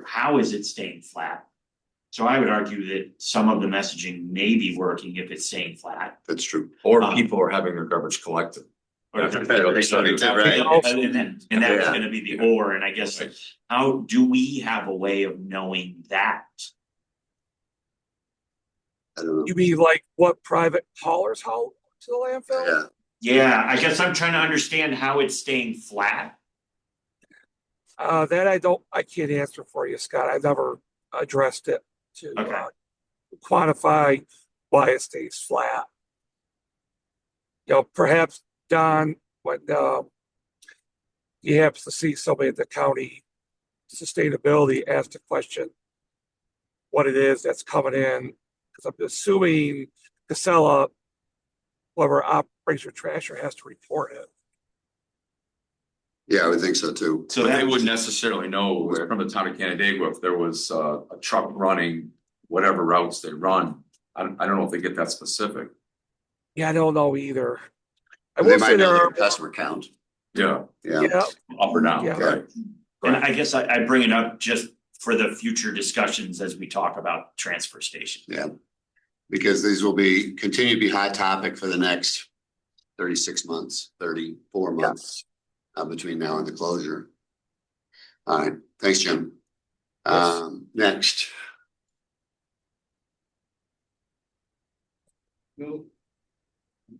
how is it staying flat? So I would argue that some of the messaging may be working if it's staying flat. that's true. Or people are having their garbage collected. Or- That's what they started to- Right. And that's Yeah. gonna be the or, and I guess, Right. how do we have a way of knowing that? I don't know. You mean like what private haulers haul to the landfill? Yeah. Yeah, I guess I'm trying to understand how it's staying flat. That I can't answer for you, Scott. I've never addressed it to Okay. quantify why it stays flat. You know, perhaps Don, when he happens to see somebody at the county sustainability ask the question what it is that's coming in, because I'm assuming Casella, whoever operates your trasher, has to report it. Yeah, I would think so too. So But they that wouldn't necessarily know from the town of Canandaigua if there was a truck running whatever routes they run. I don't know if they get that specific. Yeah, I don't know either. I They will might say know there their are, customer count. Yeah, Yeah. yeah, up or down, Yeah. right? And I guess I bring it up just for the future discussions as we talk about transfer station. Yeah. Because these will continue to be hot topic for the next 36 months, 34 months. Between now and the closure. All right, thanks, Jim. Next. Well,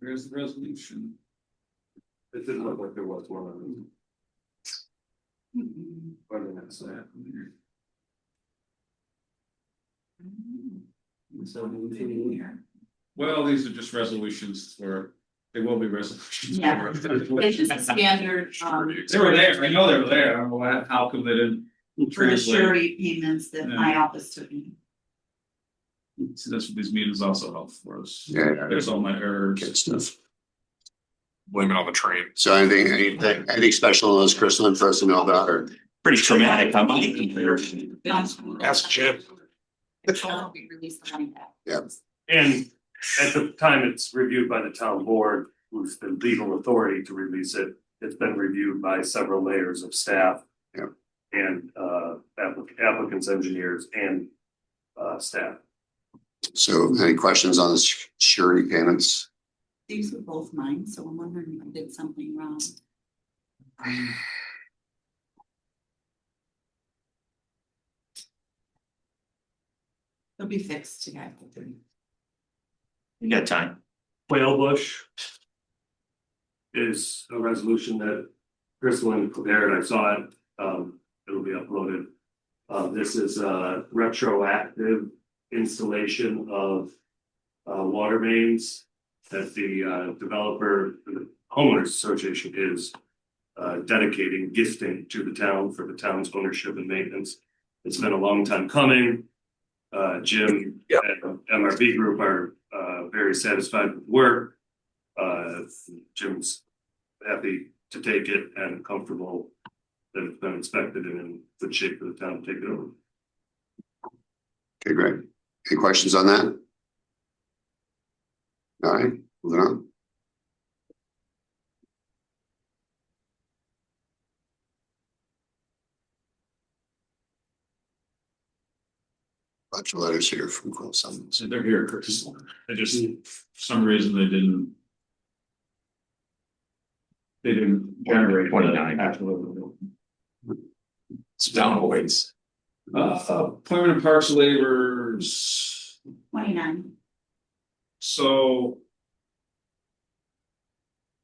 there's the resolution. It didn't look like there was one of them. What did I say? Well, these are just resolutions for, they will be resolutions. Yeah. It's just a standard, They were there, I know they were there, I don't know how come they didn't for the translate. surety payments that my office took in. So that's what these meetings also help for us. Yeah. There's all my errors. Good stuff. Blame it on the train. So anything special on those, Crystal, for us to know about, or? Pretty traumatic, I'm like. Ask Jim. We released the money back. Yeah. And at the time it's reviewed by the town board, who's the legal authority to release it. It's been reviewed by several layers of staff. Yeah. And applicants, engineers and staff. So any questions on the surety payments? These were both mine, so I'm wondering if I did something wrong. They'll be fixed together. You got time. Whale Bush is a resolution that Crystal prepared. I saw it. It'll be uploaded. This is a retroactive installation of water mains that the developer, the homeowners association is dedicating, gifting to the town for the town's ownership and maintenance. It's been a long time coming. Jim and MRB Group are very satisfied with the work. Jim's happy to take it and comfortable that it's been inspected and in good shape for the town to take it over. Okay, great. Any questions on that? All right, moving on. Bunch of letters here from Quill Summons. So they're here, Chris. They just, for some reason, they didn't generate 29. actual. It's down a ways. Employment and Parks laborers, 29. so.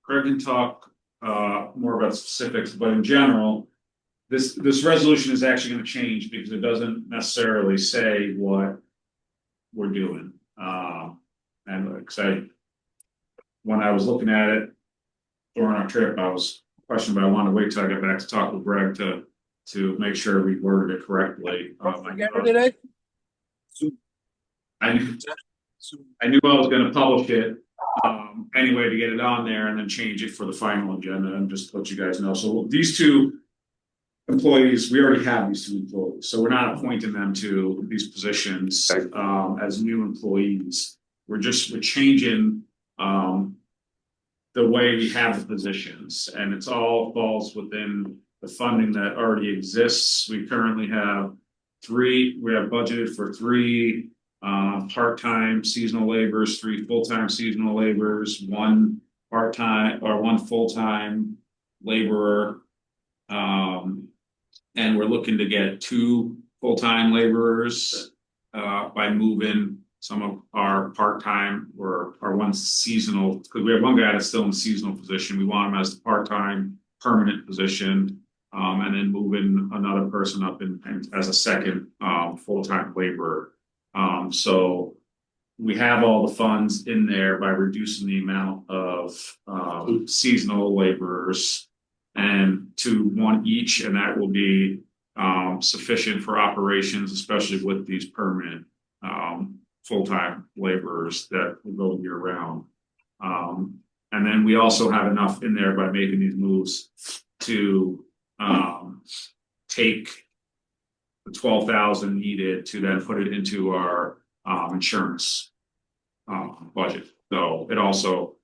Greg can talk more about specifics, but in general. This resolution is actually gonna change because it doesn't necessarily say what we're doing. And like when I was looking at it during our trip, I was questioning, but I wanted to wait till I got back to talk with Greg to make sure we worded it correctly. I knew I was gonna publish it anyway to get it on there and then change it for the final agenda and just let you guys know. So these two employees, we already have these two employees, so we're not appointing them to these positions as new employees. We're changing the way we have the positions, and it's all falls within the funding that already exists. We currently have we have budgeted for 3 part-time seasonal laborers, 3 full-time seasonal laborers, 1 part-time or 1 full-time laborer. And we're looking to get 2 full-time laborers by moving some of our part-time or our 1 seasonal, because we have 1 guy that's still in the seasonal position. We want him as the part-time permanent position, and then moving another person up in as a second full-time laborer. So we have all the funds in there by reducing the amount of seasonal laborers and to 1 each, and that will be sufficient for operations, especially with these permanent full-time laborers that will go year round. And then we also have enough in there by making these moves to take the 12,000 needed to then put it into our insurance budget. So it also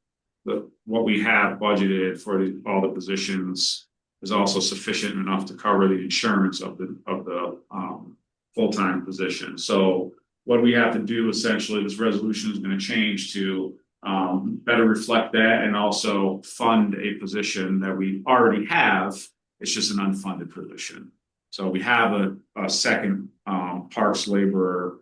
what we have budgeted for all the positions is also sufficient enough to cover the insurance of the full-time position. So what we have to do essentially, this resolution is gonna change to better reflect that and also fund a position that we already have. It's just an unfunded position. So we have a second parks laborer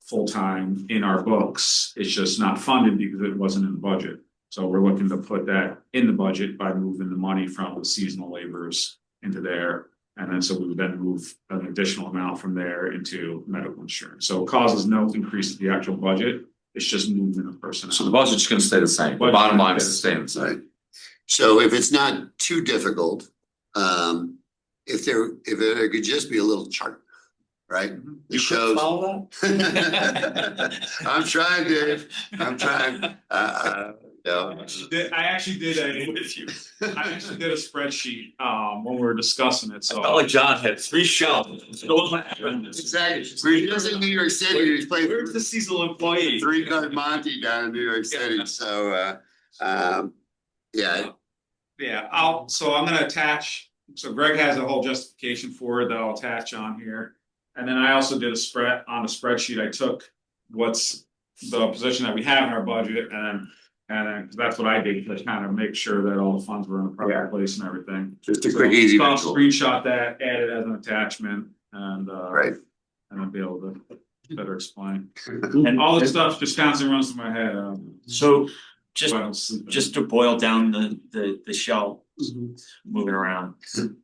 full-time in our books. It's just not funded because it wasn't in the budget. So we're looking to put that in the budget by moving the money from the seasonal laborers into there. And then so we would then move an additional amount from there into medical insurance. So it causes no increase to the actual budget. It's just movement of personnel. So the budget's gonna stay the same. The bottom line is staying the same. Right. So if it's not too difficult, if it could just be a little chart, right? That shows. I'm trying, Dave. I'm trying. No. I actually did a spreadsheet when we were discussing it, so. Felt like John had 3 shelves. Exactly. We're just in New York City. He's playing Where's the seasonal employee? 3-card Monte down in New York City. So, yeah. Yeah, so I'm gonna attach, so Greg has a whole justification for it that I'll attach on here. And then I also did a spreadsheet. I took what's the position that we have in our budget and then that's what I did to kind of make sure that all the funds were in the proper place and everything. Just a quick, easy So I'll visual. screenshot that, add it as an attachment and Right. and I'll be able to better explain. And all this stuff just constantly runs through my head. So just while I'm sleeping. just to boil down the shell moving around,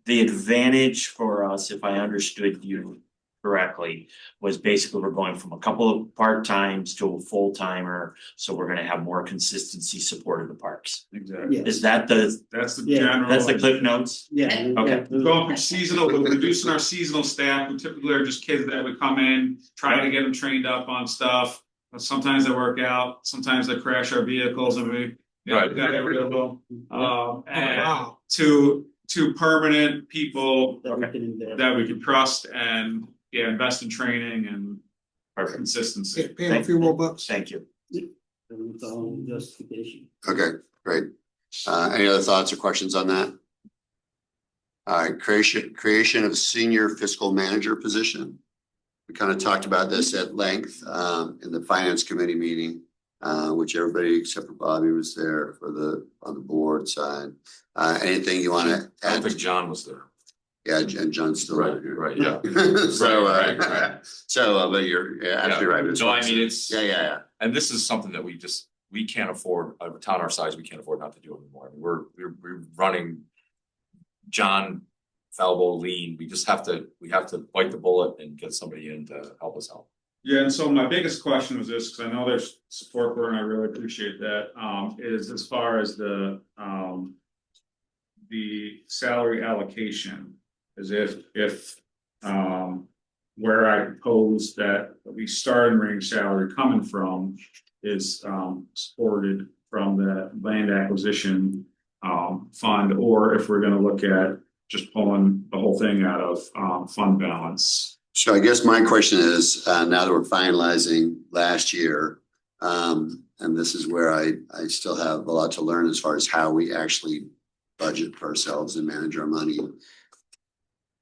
the advantage for us, if I understood you correctly, was basically we're going from a couple of part-times to a full-timer, so we're gonna have more consistency support of the parks. Exactly. Is that That's the general. that's the clip notes? Yeah. Okay. We're going from seasonal, we're reducing our seasonal staff, who typically are just kids that would come in, try to get them trained up on stuff. But sometimes they work out, sometimes they crash our vehicles and we Right. gotta get rid of them. And to permanent people that we can trust and invest in training and our consistency. Pay them a few more bucks. Thank you. Okay, great. Any other thoughts or questions on that? All right, creation of a senior fiscal manager position. We kind of talked about this at length in the finance committee meeting, which everybody except for Bobby was there on the board side. Anything you want to I don't add? think John was there. Yeah, and John's still Right, right here. right, yeah. So, Right. but you're absolutely right. No, I mean, it's. Yeah. And this is something that we can't afford, a town our size, we can't afford not to do anymore. I mean, we're running John Falbo lean. We have to bite the bullet and get somebody in to help us out. Yeah, and so my biggest question was this, because I know there's support for it and I really appreciate that, is as far as the salary allocation. Is if where I propose that we start in range salary coming from is supported from the land acquisition fund, or if we're gonna look at just pulling the whole thing out of fund balance. So I guess my question is, now that we're finalizing last year, and this is where I still have a lot to learn as far as how we actually budget for ourselves and manage our money.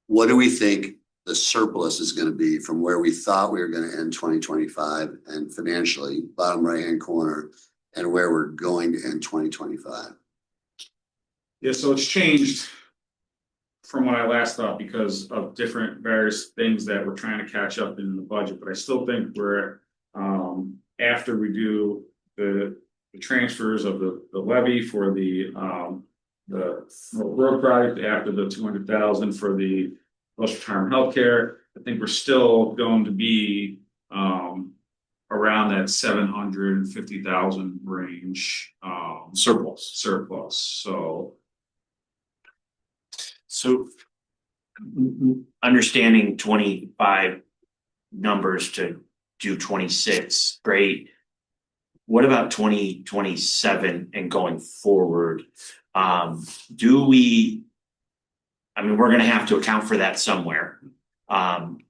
What do we think the surplus is going to be from where we thought we were going to end 2025 and financially, bottom right-hand corner, and where we're going to end 2025? Yeah, so it's changed from what I last thought because of different various things that we're trying to catch up in the budget, but I still think we're after we do the transfers of the levy for the road project, after the 200,000 for the post-retirement healthcare, I think we're still going to be around that 750,000 range surplus. So understanding 25 numbers to do 26, great. What about 2027 and going forward? We're gonna have to account for that somewhere.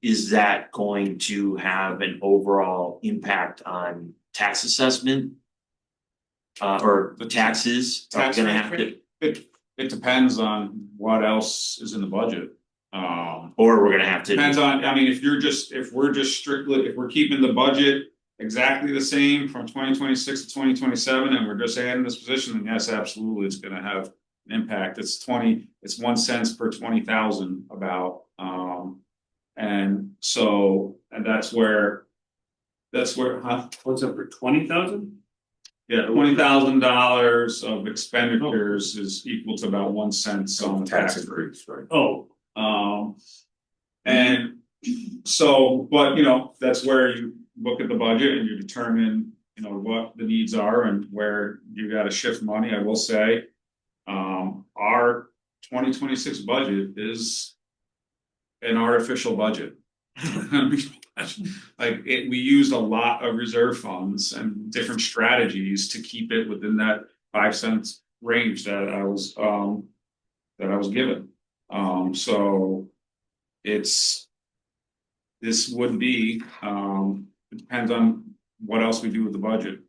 Is that going to have an overall impact on tax assessment? Or the taxes? Are we gonna have to? It depends on what else is in the budget. Or we're gonna have to. Depends on, I mean, if we're just strictly, if we're keeping the budget exactly the same from 2026 to 2027, and we're just adding this position, then yes, absolutely, it's gonna have an impact. It's 1 cent per 20,000 about, and so, and that's where, huh? What's up for 20,000? Yeah, $20,000 of expenditures is equal to about 1 cent on tax rate. right? Oh, And so, but you know, that's where you look at the budget and you determine, you know, what the needs are and where you gotta shift money. I will say. Our 2026 budget is an artificial budget. We used a lot of reserve funds and different strategies to keep it within that 5 cents range that I was given. So this would be, it depends on what else we do with the budget.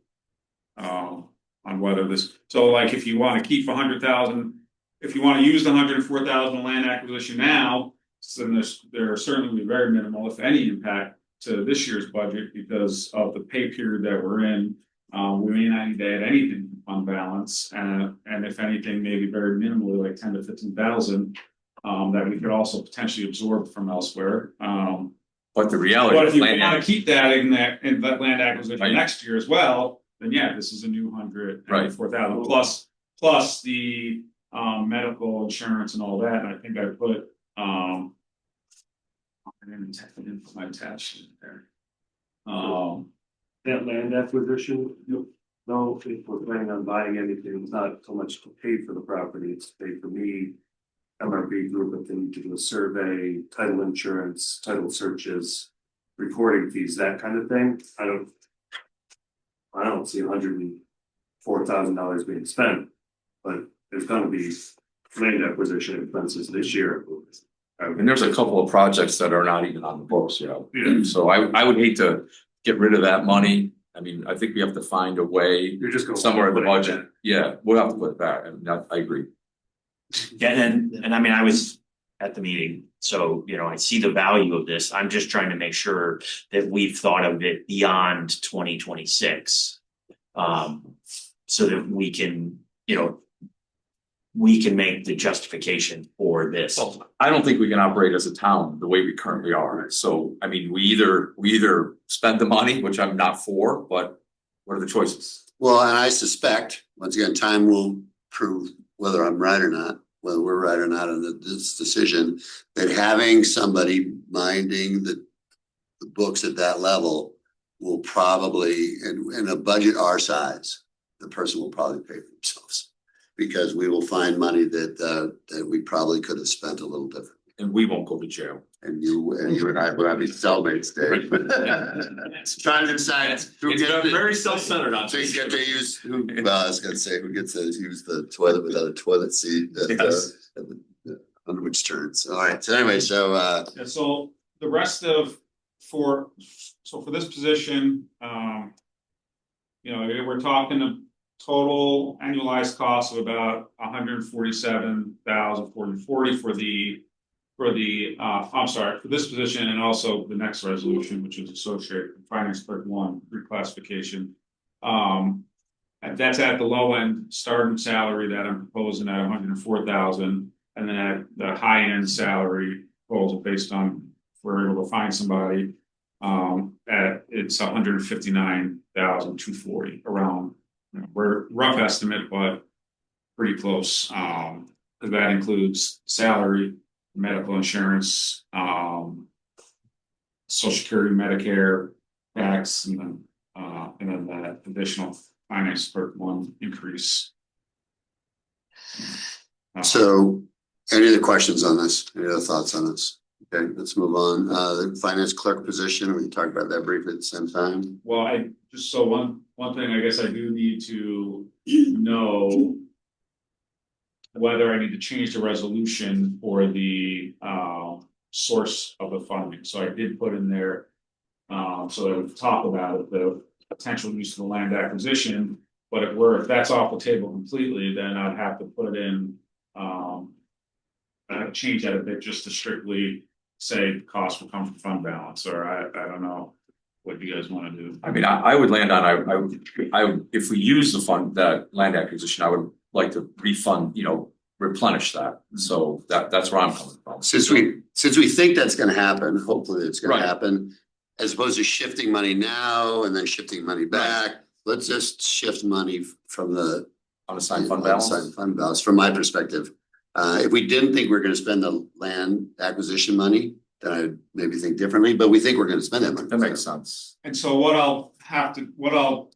On whether this, so like if you wanna keep 100,000, if you wanna use the 104,000 land acquisition now, then there are certainly very minimal, if any, impact to this year's budget because of the pay period that we're in. We may not need to add anything on balance, and if anything, maybe very minimally, like 10 to 15,000, that we could also potentially absorb from elsewhere. But the reality. But if you land- want to keep that in that land acquisition Right. next year as well, then yeah, this is a new 104,000 plus the medical insurance and all that. And I think I put I didn't put my attachment there. that land acquisition, no, if we're planning on buying anything, it's not so much to pay for the property, it's to pay for me. MRB group, if they need to do a survey, title insurance, title searches, recording fees, that kind of thing. I don't see $104,000 being spent, but there's gonna be land acquisition expenses this year. And there's a couple of projects that are not even on the books, you know, Yeah. so I would hate to get rid of that money. I mean, I think we have to find a way You're just going. somewhere in the budget, yeah, we'll have to put it back, and I agree. Yeah, and I mean, I was at the meeting, so, you know, I see the value of this. I'm just trying to make sure that we've thought of it beyond 2026. So that we can, you know, we can make the justification for this. Well, I don't think we can operate as a town the way we currently are, so, I mean, we either spend the money, which I'm not for, but what are the choices? Well, and I suspect, once again, time will prove whether I'm right or not, whether we're right or not on this decision, that having somebody minding the books at that level will probably, in a budget our size, the person will probably pay for themselves. Because we will find money that we probably could have spent a little different. And we won't go to jail. And you and I will have these cellmates, Dave. Trying to decide who It's gets got to- very self-centered on So you this. get to use, well, I was gonna say, who gets to use the toilet without a toilet seat Yes. under which turns. All right, so anyway, so Yeah, so the rest of, for this position, you know, we're talking a total annualized cost of about $147,440 for this position and also the next resolution, which is associated with finance clerk 1 reclassification. And that's at the low end starting salary that I'm proposing at 104,000, and then at the high end salary proposal based on if we're able to find somebody, it's 159,240 around. You know, we're rough estimate, but pretty close. Because that includes salary, medical insurance, Social Security, Medicare, tax, and then that additional finance clerk 1 increase. so any other questions on this? Any other thoughts on this? Okay, let's move on. The finance clerk position, we can talk about that briefly at the same time. Well, I just, so one thing I guess I do need to know whether I need to change the resolution for the source of the funding. So I did put in there, so that we've talked about it, the potential use of the land acquisition. But if that's off the table completely, then I'd have to put in change that a bit just to strictly say the cost will come from fund balance, or I don't know what you guys wanna do. I mean, I would land on, I would, if we use the fund, that land acquisition, I would like to refund, replenish that. So that's where I'm coming from. Since we think that's gonna happen, hopefully it's gonna Right. happen, as opposed to shifting money now and then shifting money back, let's just shift money from the Unassigned fund balance. unassigned fund balance, from my perspective. If we didn't think we're gonna spend the land acquisition money, then I'd maybe think differently, but we think we're gonna spend that money. That makes sense. And so what I'll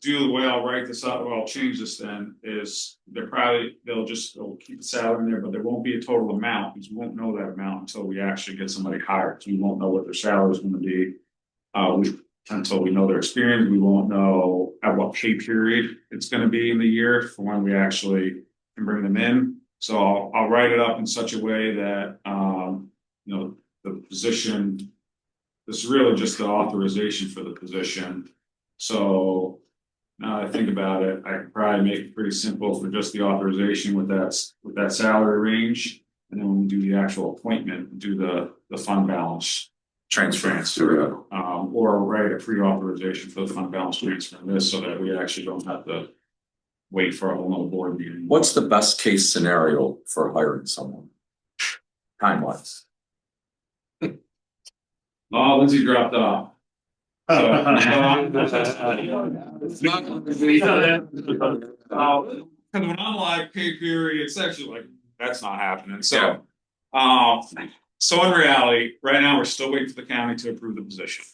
do, the way I'll write this up, or I'll change this then, is they'll keep the salary in there, but there won't be a total amount, because we won't know that amount until we actually get somebody hired, so we won't know what their salary is gonna be. Until we know their experience, we won't know at what pay period it's gonna be in the year for when we actually can bring them in. So I'll write it up in such a way that, the position, this is really just the authorization for the position. So now that I think about it, I could probably make it pretty simple for just the authorization with that salary range. And then when we do the actual appointment, do the fund balance transfer. Or write a pre-authorization for the fund balance transfer in this, so that we actually don't have to wait for a whole nother board meeting. What's the best case scenario for hiring someone? Time-wise. Oh, Lindsay dropped off. Because when I'm like pay period, it's actually like, that's not happening, so. So in reality, right now, we're still waiting for the county to approve the position.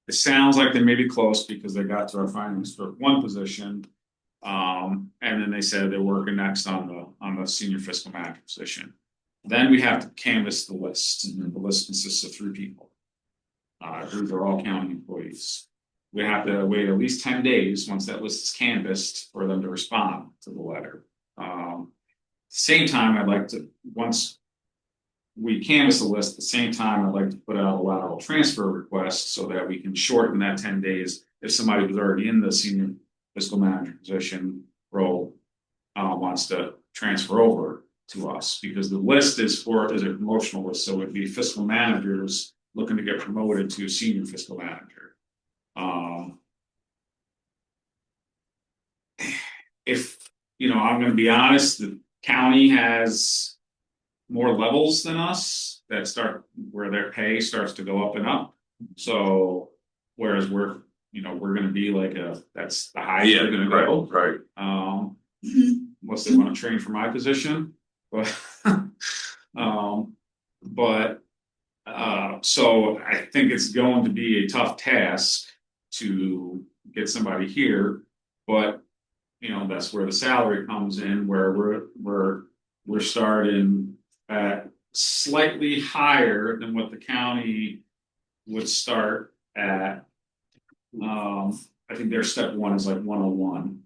It sounds like they may be close because they got to our finance for one position. And then they said they're working next on the senior fiscal manager position. Then we have to canvass the list, and the list consists of 3 people. These are all county employees. We have to wait at least 10 days once that list is canvassed for them to respond to the letter. Same time, I'd like to, once we canvass the list, at the same time, I'd like to put out a lateral transfer request so that we can shorten that 10 days if somebody was already in the senior fiscal manager position role wants to transfer over to us, because the list is a promotional list, so it'd be fiscal managers looking to get promoted to senior fiscal manager. If, I'm gonna be honest, the county has more levels than us that start where their pay starts to go up and up. So whereas we're gonna be like that's the highest we're gonna go. Right. Unless they want to train for my position, but so I think it's going to be a tough task to get somebody here, but that's where the salary comes in, where we're starting at slightly higher than what the county would start at. I think their step 1 is like 101.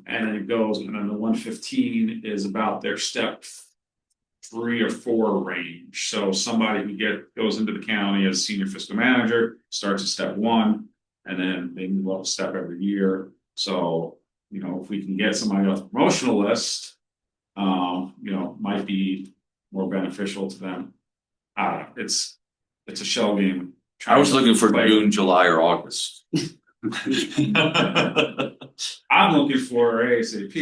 And then it goes, and then the 115 is about their step 3 or 4 range. So somebody who goes into the county as senior fiscal manager starts at step 1, and then they move up a step every year. So, if we can get somebody off the promotional list, might be more beneficial to them. It's a shell game. I was looking for June, July, or August. I'm looking for ASAP.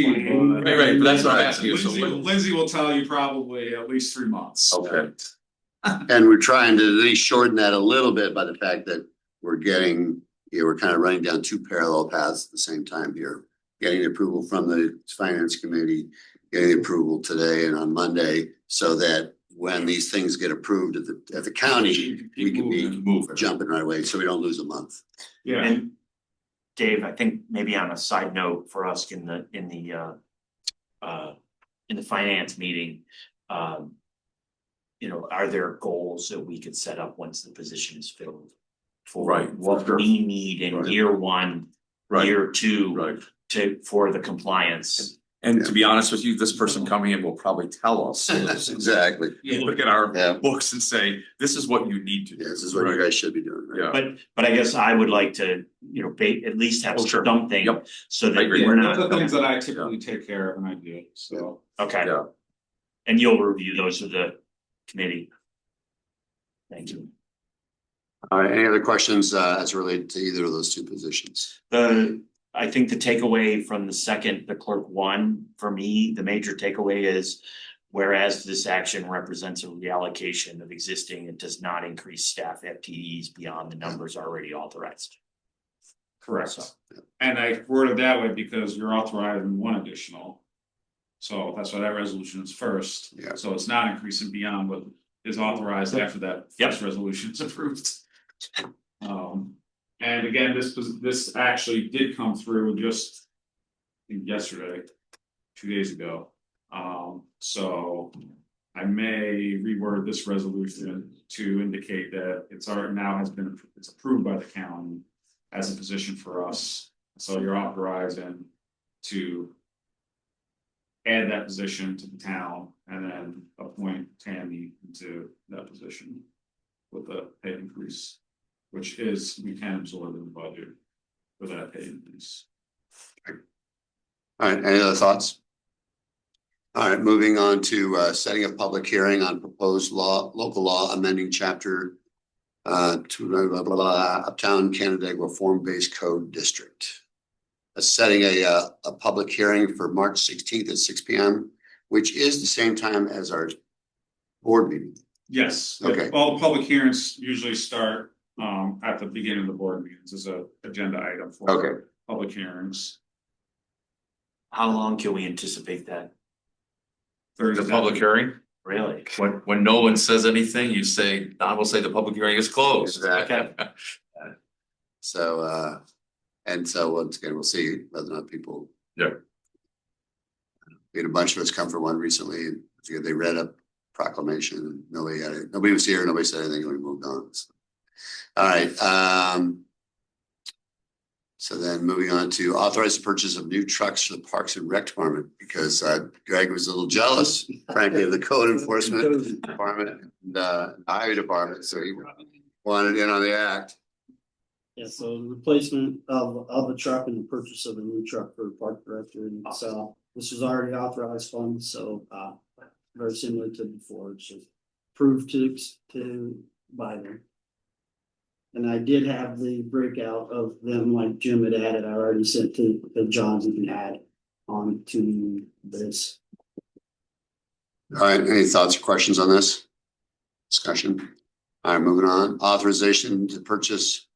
Right, but that's what I'm asking you. So Lindsay will tell you probably at least 3 months. Okay. And we're trying to at least shorten that a little bit by the fact that we're kind of running down 2 parallel paths at the same time here. Getting approval from the finance committee, getting approval today and on Monday, so that when these things get approved at the county, we can be jumping right away, so we don't lose a month. Yeah. And Dave, I think maybe on a side note for us in the finance meeting, are there goals that we could set up once the position is filled? For Right. what we need in year 1, year 2, for the compliance. And to be honest with you, this person coming in will probably tell us. Exactly. Look at our Yeah. books and say, this is what you need to do. Yeah, this is what you guys should be doing. Right? Yeah. But I guess I would like to, at least have sure. something. Yep. So I that agree. we're That's not. the things that I typically take care of and I do, so. Okay. Yeah. And you'll review those with the committee. Thank you. All right, any other questions as related to either of those two positions? I think the takeaway from the second, the clerk one, for me, the major takeaway is. Whereas this action represents a reallocation of existing, it does not increase staff FTEs beyond the numbers already authorized. Correct. So, And I worded that way because you're authorizing one additional. So that's why that resolution is first. Yeah. So it's not increasing beyond what is authorized after that first resolution is approved. And again, this actually did come through just I think yesterday, 2 days ago. So I may reword this resolution to indicate that it's approved by the county as a position for us. So you're authorizing to add that position to the town and then appoint Tammy into that position with a pay increase, which we can absorb in the budget for that pay increase. All right, any other thoughts? All right, moving on to setting a public hearing on proposed local law amending chapter to blah, blah, blah, Uptown Canandaigua Form-Based Code District. Setting a public hearing for March 16th at 6 p.m., which is the same time as our board meeting. Yes. Okay. All the public hearings usually start at the beginning of the board meetings as a agenda item for Okay. public hearings. how long can we anticipate that? The public hearing, Really? when no one says anything, you say, Don will say the public hearing is closed. Exactly. So, and so once again, we'll see whether or not people. Yeah. We had a bunch of us come for one recently, and they read a proclamation, and nobody was here, nobody said anything, and we moved on. So. All right, so then moving on to authorize the purchase of new trucks for the Parks and Rec Department, because Greg was a little jealous, frankly, of the code enforcement department and highway department, so he wanted in on the act. Yeah, so the replacement of a truck and the purchase of a new truck for the park director, and so this was already authorized funds, so very similar to before, it's just approved to buy them. And I did have the breakout of them like Jim had added, I already sent to John, you can add on to this. All right, any thoughts or questions on this discussion? All right, moving on, authorization to purchase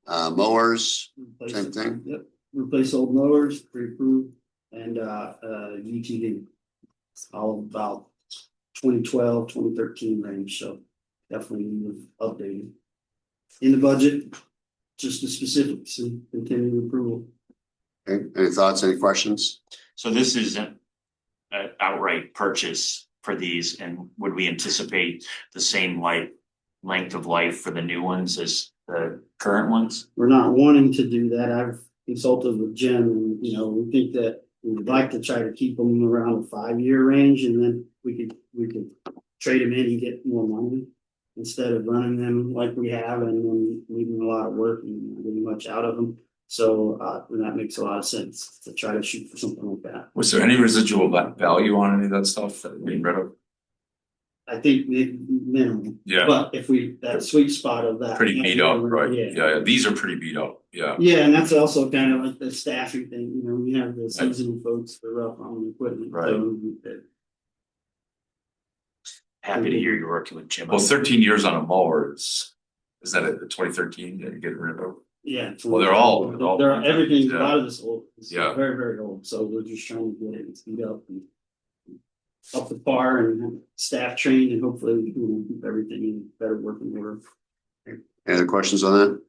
mowers, same thing. Yep, replace old mowers, pre-approved, and UTV. It's all about 2012, 2013 range, so definitely need updating. In the budget, just the specifics and continued approval. Okay, any thoughts, any questions? So this is an outright purchase for these, and would we anticipate the same length of life for the new ones as the current ones? We're not wanting to do that. I've consulted with Jim, and we think that we'd like to try to keep them around a 5-year range, and then we could trade them in and get more money instead of running them like we have and then leaving a lot of work and not getting much out of them. So that makes a lot of sense to try to shoot for something like that. Was there any residual value on any of that stuff that being rid of? I think minimum. Yeah. But if that sweet spot of that. Pretty beat up, right? Yeah. Yeah, these are pretty beat up, yeah. Yeah, and that's also kind of like the staffing thing, we have the seasonal folks for rough on the equipment. Right. So, Happy to hear you're working with Jim. Well, 13 years on a mower is that a 2013 that you get rid of? yeah. Well, they're all- Everything, yeah. a lot of this old, it's Yeah. very, very old, so we're just trying to get it speed up and up the par and staff trained, and hopefully we can keep everything in better working order. Any other questions on that?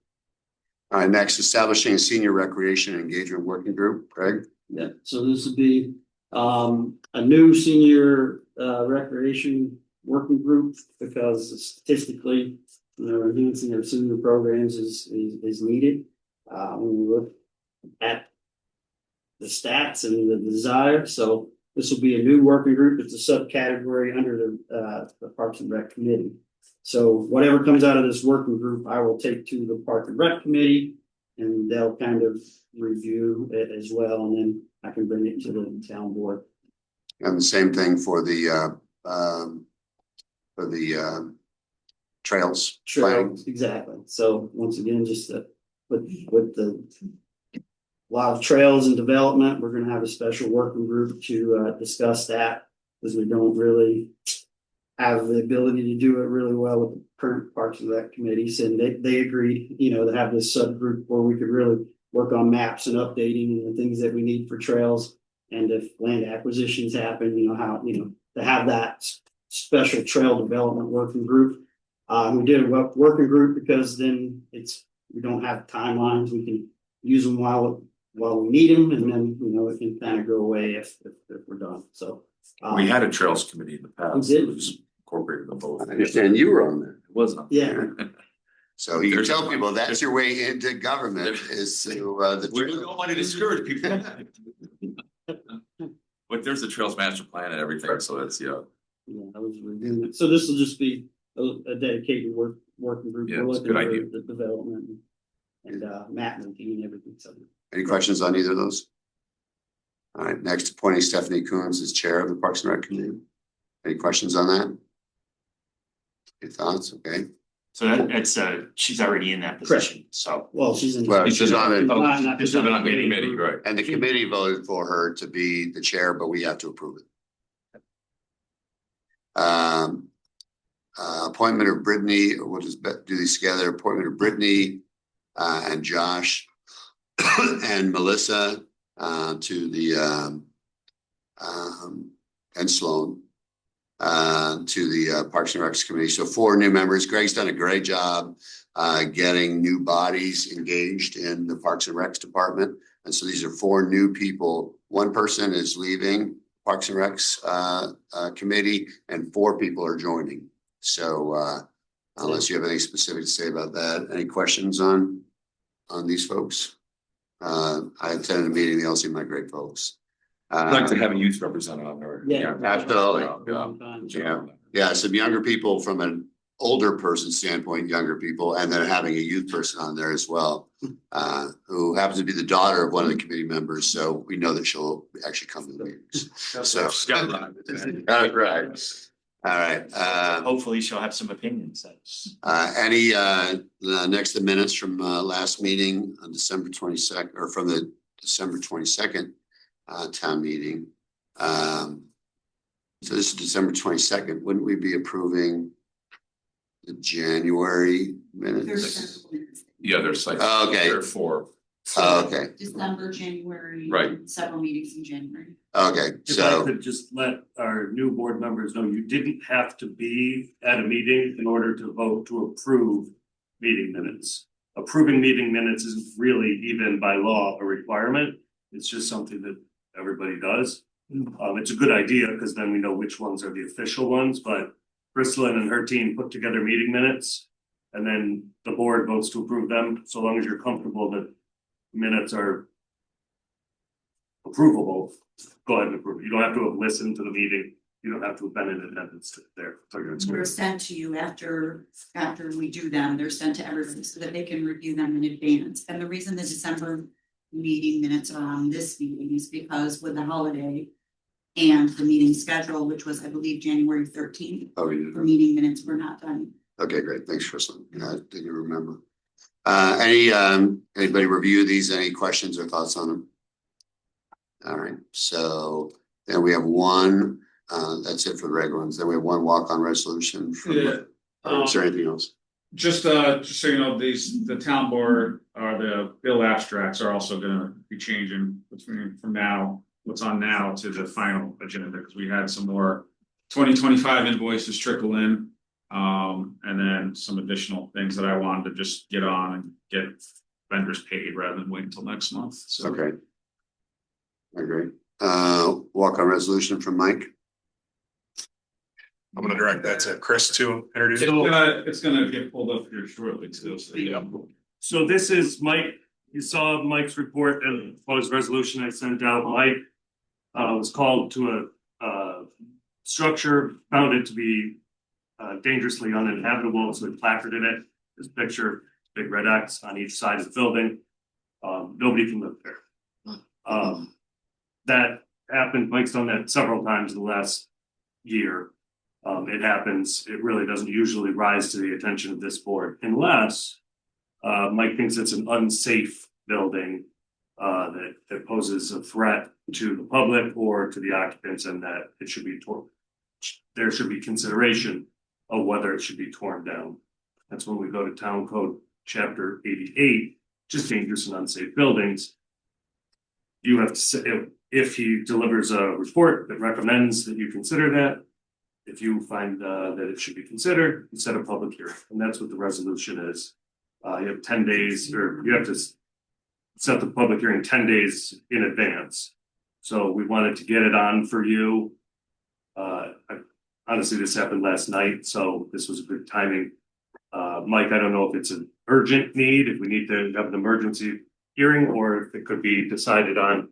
All right, next, establishing a senior recreation and engagement working group, Craig? Yeah, so this would be a new senior recreation working group, because statistically, enhancing our senior programs is needed. When we look at the stats and the desire, so this will be a new working group. It's a subcategory under the Parks and Rec Committee. So whatever comes out of this working group, I will take to the Park and Rec Committee, and they'll kind of review it as well, and then I can bring it to the town board. And the same thing for the for the trails planning. Trails, exactly. So once again, just with the a lot of trails and development, we're gonna have a special working group to discuss that, because we don't really have the ability to do it really well with the current Parks and Rec committees, and they agreed, you know, to have this subgroup where we could really work on maps and updating and the things that we need for trails. And if land acquisitions happen, you know, how, you know, to have that special trail development working group. We did a working group because then we don't have timelines, we can use them while we need them, and then, you know, it can kind of go away if we're done, so. We had a trails committee in the past. We did. It was incorporated in the vote. I understand you were on there. It wasn't. Yeah. So you can There's- tell people that's your way into government is to the. We don't want to discourage people. But there's a trails master plan and everything, so that's, yeah. Yeah, I was reviewing it. So this will just be a dedicated working group. Yeah, We're it's a looking good for idea. The development and map making and everything, so. Any questions on either of those? All right, next appointing Stephanie Coons as chair of the Parks and Rec committee. Any questions on that? Any thoughts? Okay. So that's she's already in that position, so. Well, she's in. Well, she's on it. Not- It's not on the committee, right? And the committee voted for her to be the chair, but we have to approve it. Appointment of Brittany, we'll just do these together. Appointment of Brittany and Josh and Melissa to the and Sloan to the Parks and Recs committee. So 4 new members. Greg's done a great job getting new bodies engaged in the Parks and Recs department. And so these are 4 new people. 1 person is leaving Parks and Recs committee, and 4 people are joining. So unless you have anything specific to say about that, any questions on these folks? I attended a meeting, they all seem like great folks. I'd like to have a youth representative on there. Yeah. Absolutely. Yeah. Yeah, some younger people from an older person standpoint, younger people, and then having a youth person on there as well, who happens to be the daughter of one of the committee members. So we know that she'll actually come to the meetings. So, right. All right. Hopefully she'll have some opinions. Any next the minutes from last meeting on December 22nd, or from the December 22nd town meeting. So this is December 22nd. Wouldn't we be approving the January minutes? There's several minutes. Yeah, there's like. Oh, okay. There are 4. Okay, December, January. Right. and several meetings in January. okay, If I so, could just let our new board members know, you didn't have to be at a meeting in order to vote to approve meeting minutes. Approving meeting minutes isn't really even by law a requirement. It's just something that everybody does. It's a good idea because then we know which ones are the official ones, but Kristlyn and her team put together meeting minutes. And then the board votes to approve them, so long as you're comfortable that minutes are approvable, go ahead and approve. You don't have to have listened to the meeting. You don't have to have been in attendance there. So it's They're good. sent to you after we do them. They're sent to everybody so that they can review them in advance. And the reason the December meeting minutes are on this meeting is because with the holiday and the meeting schedule, which was, I believe, January 13th, oh, we the did. meeting minutes were not done. Okay, great. Thanks, Kristen. I didn't remember. Anybody review these? Any questions or thoughts on them? All right, so then we have 1, that's it for the regular ones. Then we have 1 walk-on resolution. Yeah. Or is there anything else? Just so you know, the town board, the bill abstracts are also gonna be changing from now, what's on now to the final agenda, because we had some more 2025 invoices trickle in. And then some additional things that I wanted to just get on and get vendors paid rather than wait until next month, so. Okay. I agree. Walk-on resolution from Mike. I'm gonna direct that to Chris to introduce. It's gonna get pulled up here shortly too, so yeah. So this is Mike, you saw Mike's report and proposed resolution I sent out. Mike was called to a structure found it to be dangerously uninhabitable, so he placarded it. This picture, big red X on each side of the building. Nobody can live there. That happened, Mike's done that several times in the last year. It happens, it really doesn't usually rise to the attention of this board unless Mike thinks it's an unsafe building that poses a threat to the public or to the occupants and that it should be torn. There should be consideration of whether it should be torn down. That's when we go to Town Code Chapter 88, just dangerous and unsafe buildings. You have to say, if he delivers a report that recommends that you consider that, if you find that it should be considered, you set a public hearing, and that's what the resolution is. You have 10 days, or you have to set the public hearing 10 days in advance. So we wanted to get it on for you. Honestly, this happened last night, so this was a good timing. Mike, I don't know if it's an urgent need, if we need to have an emergency hearing, or if it could be decided on.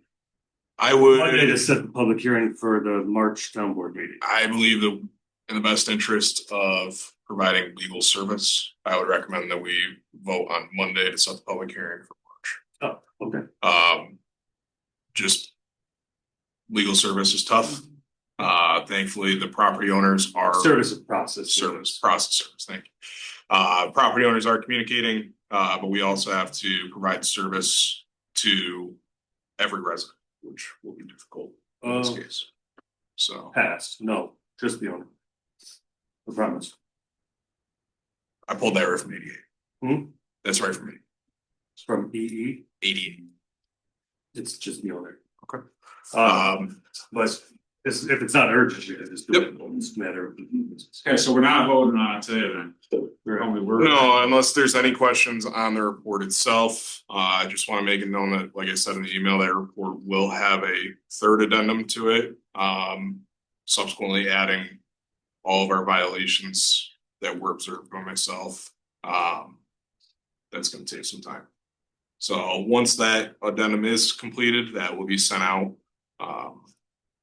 I would. Monday to set the public hearing for the March town board meeting. I believe that in the best interest of providing legal service, I would recommend that we vote on Monday to set the public hearing for March. Oh, okay. Just legal service is tough. Thankfully, the property owners are Service of process. service. Thank you. Property owners are communicating, but we also have to provide service to every resident, which will be difficult in this case. So Passed, no, just the owner. I promise. I pulled that right from 88. Hmm? That's right from me. It's from EE, 88. it's just the owner. Okay. But if it's not urgent, you can just do Yep. it, it's a matter of. Okay, so we're not voting on it today then. Only we're. No, unless there's any questions on the report itself, I just want to make it known that, like I said in the email, that report will have a third addendum to it. Subsequently adding all of our violations that were observed by myself. That's gonna take some time. So once that addendum is completed, that will be sent out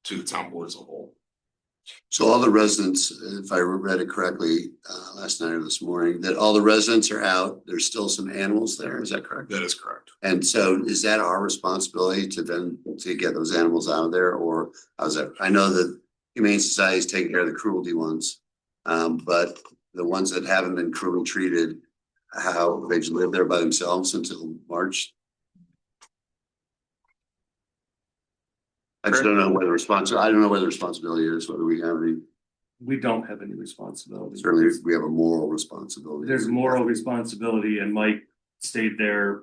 to the town board as a whole. So all the residents, if I read it correctly, last night or this morning, that all the residents are out, there's still some animals there, is that correct? That is correct. And so is that our responsibility to then, to get those animals out of there, or how's that? I know that Humane Society is taking care of the cruelty ones. But the ones that haven't been cruelly treated, how they just live there by themselves until March? I just don't know whether I don't know where the responsibility is, whether we have any, We don't have any responsibility. certainly we have a moral responsibility. There's moral responsibility, and Mike stayed there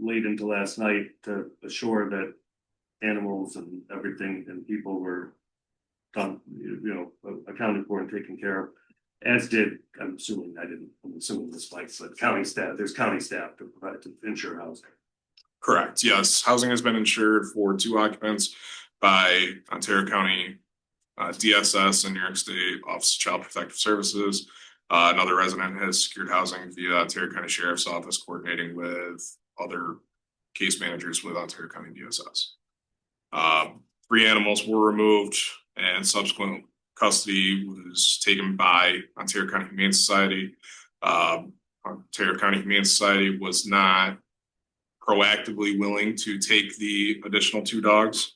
late into last night to assure that animals and everything and people were done, accounted for and taken care of. As did, I'm assuming this Mike, but county staff, there's county staff to provide, to ensure housing. Correct, yes. Housing has been insured for 2 occupants by Ontario County DSS and New York State Office of Child Protective Services. Another resident has secured housing via Ontario County Sheriff's Office, coordinating with other case managers with Ontario County DSS. 3 animals were removed and subsequent custody was taken by Ontario County Humane Society. Ontario County Humane Society was not proactively willing to take the additional 2 dogs.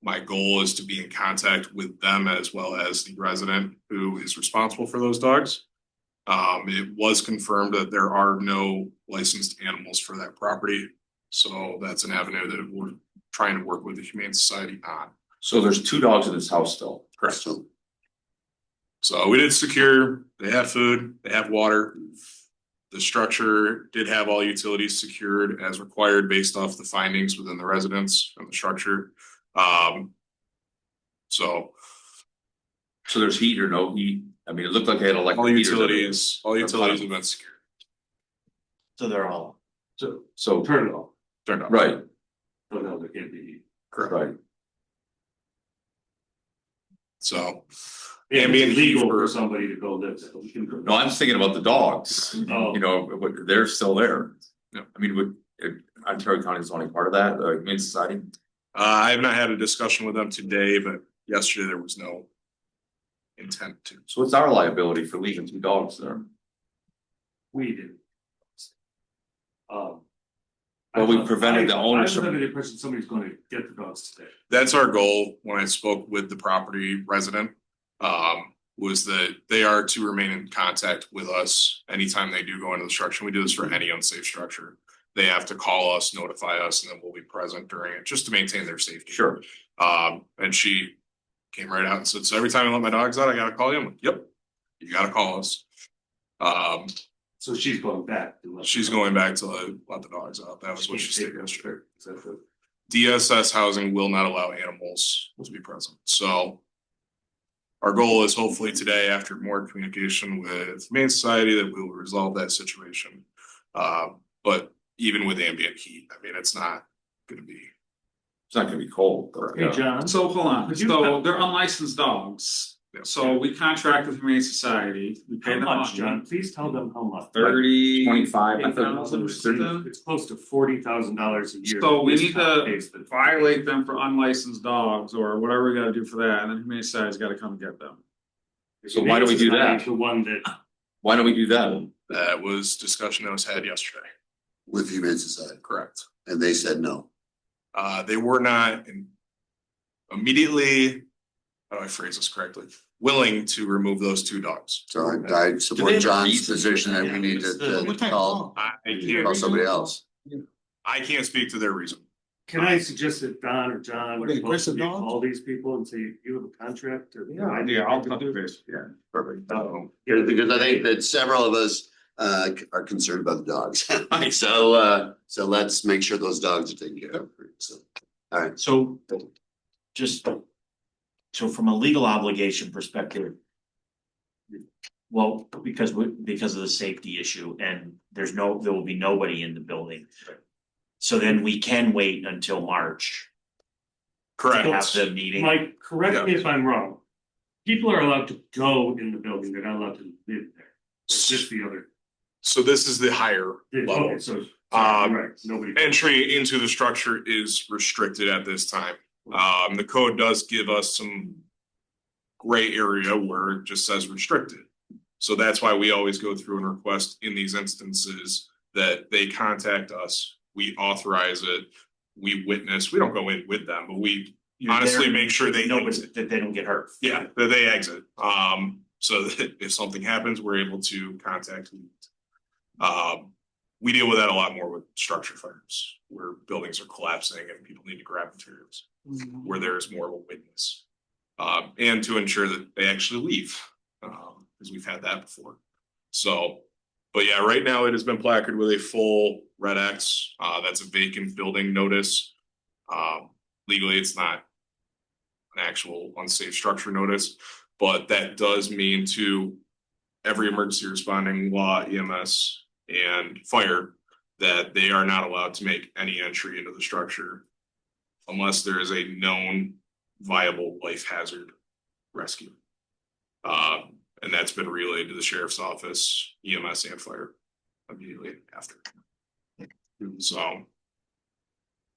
My goal is to be in contact with them as well as the resident who is responsible for those dogs. It was confirmed that there are no licensed animals for that property. So that's an avenue that we're trying to work with the Humane Society on. So there's 2 dogs in this house still. Correct. So we did secure, they have food, they have water. The structure did have all utilities secured as required based off the findings within the residence and the structure. So there's heat or no heat? I mean, it looked like they had electric. all heaters. utilities have been secured. So they're all, So, Turn it off. Turned up. right, Oh, no, there can't be. Correct. right. So It's Ambient heat illegal for- for somebody to go live there. We can- No, I'm thinking about the dogs, Oh. but they're still there. Yeah. I mean, would Ontario County is only part of that, the Humane Society? I have not had a discussion with them today, but yesterday there was no intent to. So what's our liability for leaving 2 dogs there? We did. Well, we prevented the I owners was from. under the impression somebody's going to get the dogs today. That's our goal. When I spoke with the property resident, Was that they are to remain in contact with us anytime they do go into the structure. We do this for any unsafe structure. They have to call us, notify us, and then we'll be present during it, just to maintain their safety. Sure. And she came right out and said, so every time I let my dogs out, I gotta call you. I'm like, yep, you gotta call us. So she's going back. to let She's them know. going back to let the dogs out. That was what she Can't stated take yesterday. Is that the- DSS housing will not allow animals to be present, so. Our goal is hopefully today, after more communication with Humane Society, that we will resolve that situation. But even with ambient heat, I mean, it's not gonna be. It's not gonna be cold. but, Hey, John. So hold on, Could you- so they're unlicensed dogs, Yeah. so we contract with Humane Society, we pay How them much, money. John? Please tell them how much. 30. 25, I thought. 8,000 or something. It's close to $40,000 a year. So we This need town to pays the- violate them for unlicensed dogs or whatever we gotta do for that, and then Humane Society's gotta come get them. So why do we do that? The one that, Why don't we do that? That was discussion that was had yesterday, With Humane Society, correct? and they said no. They were not immediately, how do I phrase this correctly, willing to remove those two dogs. So I Do they support have a John's reason for position that that? we need to What type of call, I call can't, somebody else. I can't speak to their reason. can I suggest that Don or John, What are they, aggressive both of you dogs? call these people and say, you have a contract or? I'll touch base. Yeah, perfect. Because I think that several of us are concerned about the dogs. So let's make sure those dogs are taken care of. So, all right. So just, so from a legal obligation perspective. Well, because of the safety issue and there will be nobody in the building. So then we can wait until March to have Correct. the meeting. Mike, correct me if I'm wrong. People are allowed to go in the building, they're not allowed to live there. It's just the other. So this is the higher level. Okay, so, sorry, right, nobody. Entry into the structure is restricted at this time. The code does give us some gray area where it just says restricted. So that's why we always go through and request in these instances that they contact us, we authorize it, we witness, we don't go in with them, but we You're honestly there, make sure they nobody, exit. that they don't get hurt. Yeah, that they exit. So that if something happens, we're able to contact them. We deal with that a lot more with structure fires, where buildings are collapsing and people need to grab materials, where there is more of a witness. And to ensure that they actually leave, because we've had that before. So, but yeah, right now it has been placarded with a full red X. That's a vacant building notice. Legally, it's not an actual unsafe structure notice, but that does mean to every emergency responding law, EMS and fire, that they are not allowed to make any entry into the structure unless there is a known viable life hazard rescue. And that's been relayed to the sheriff's office, EMS and fire immediately after. So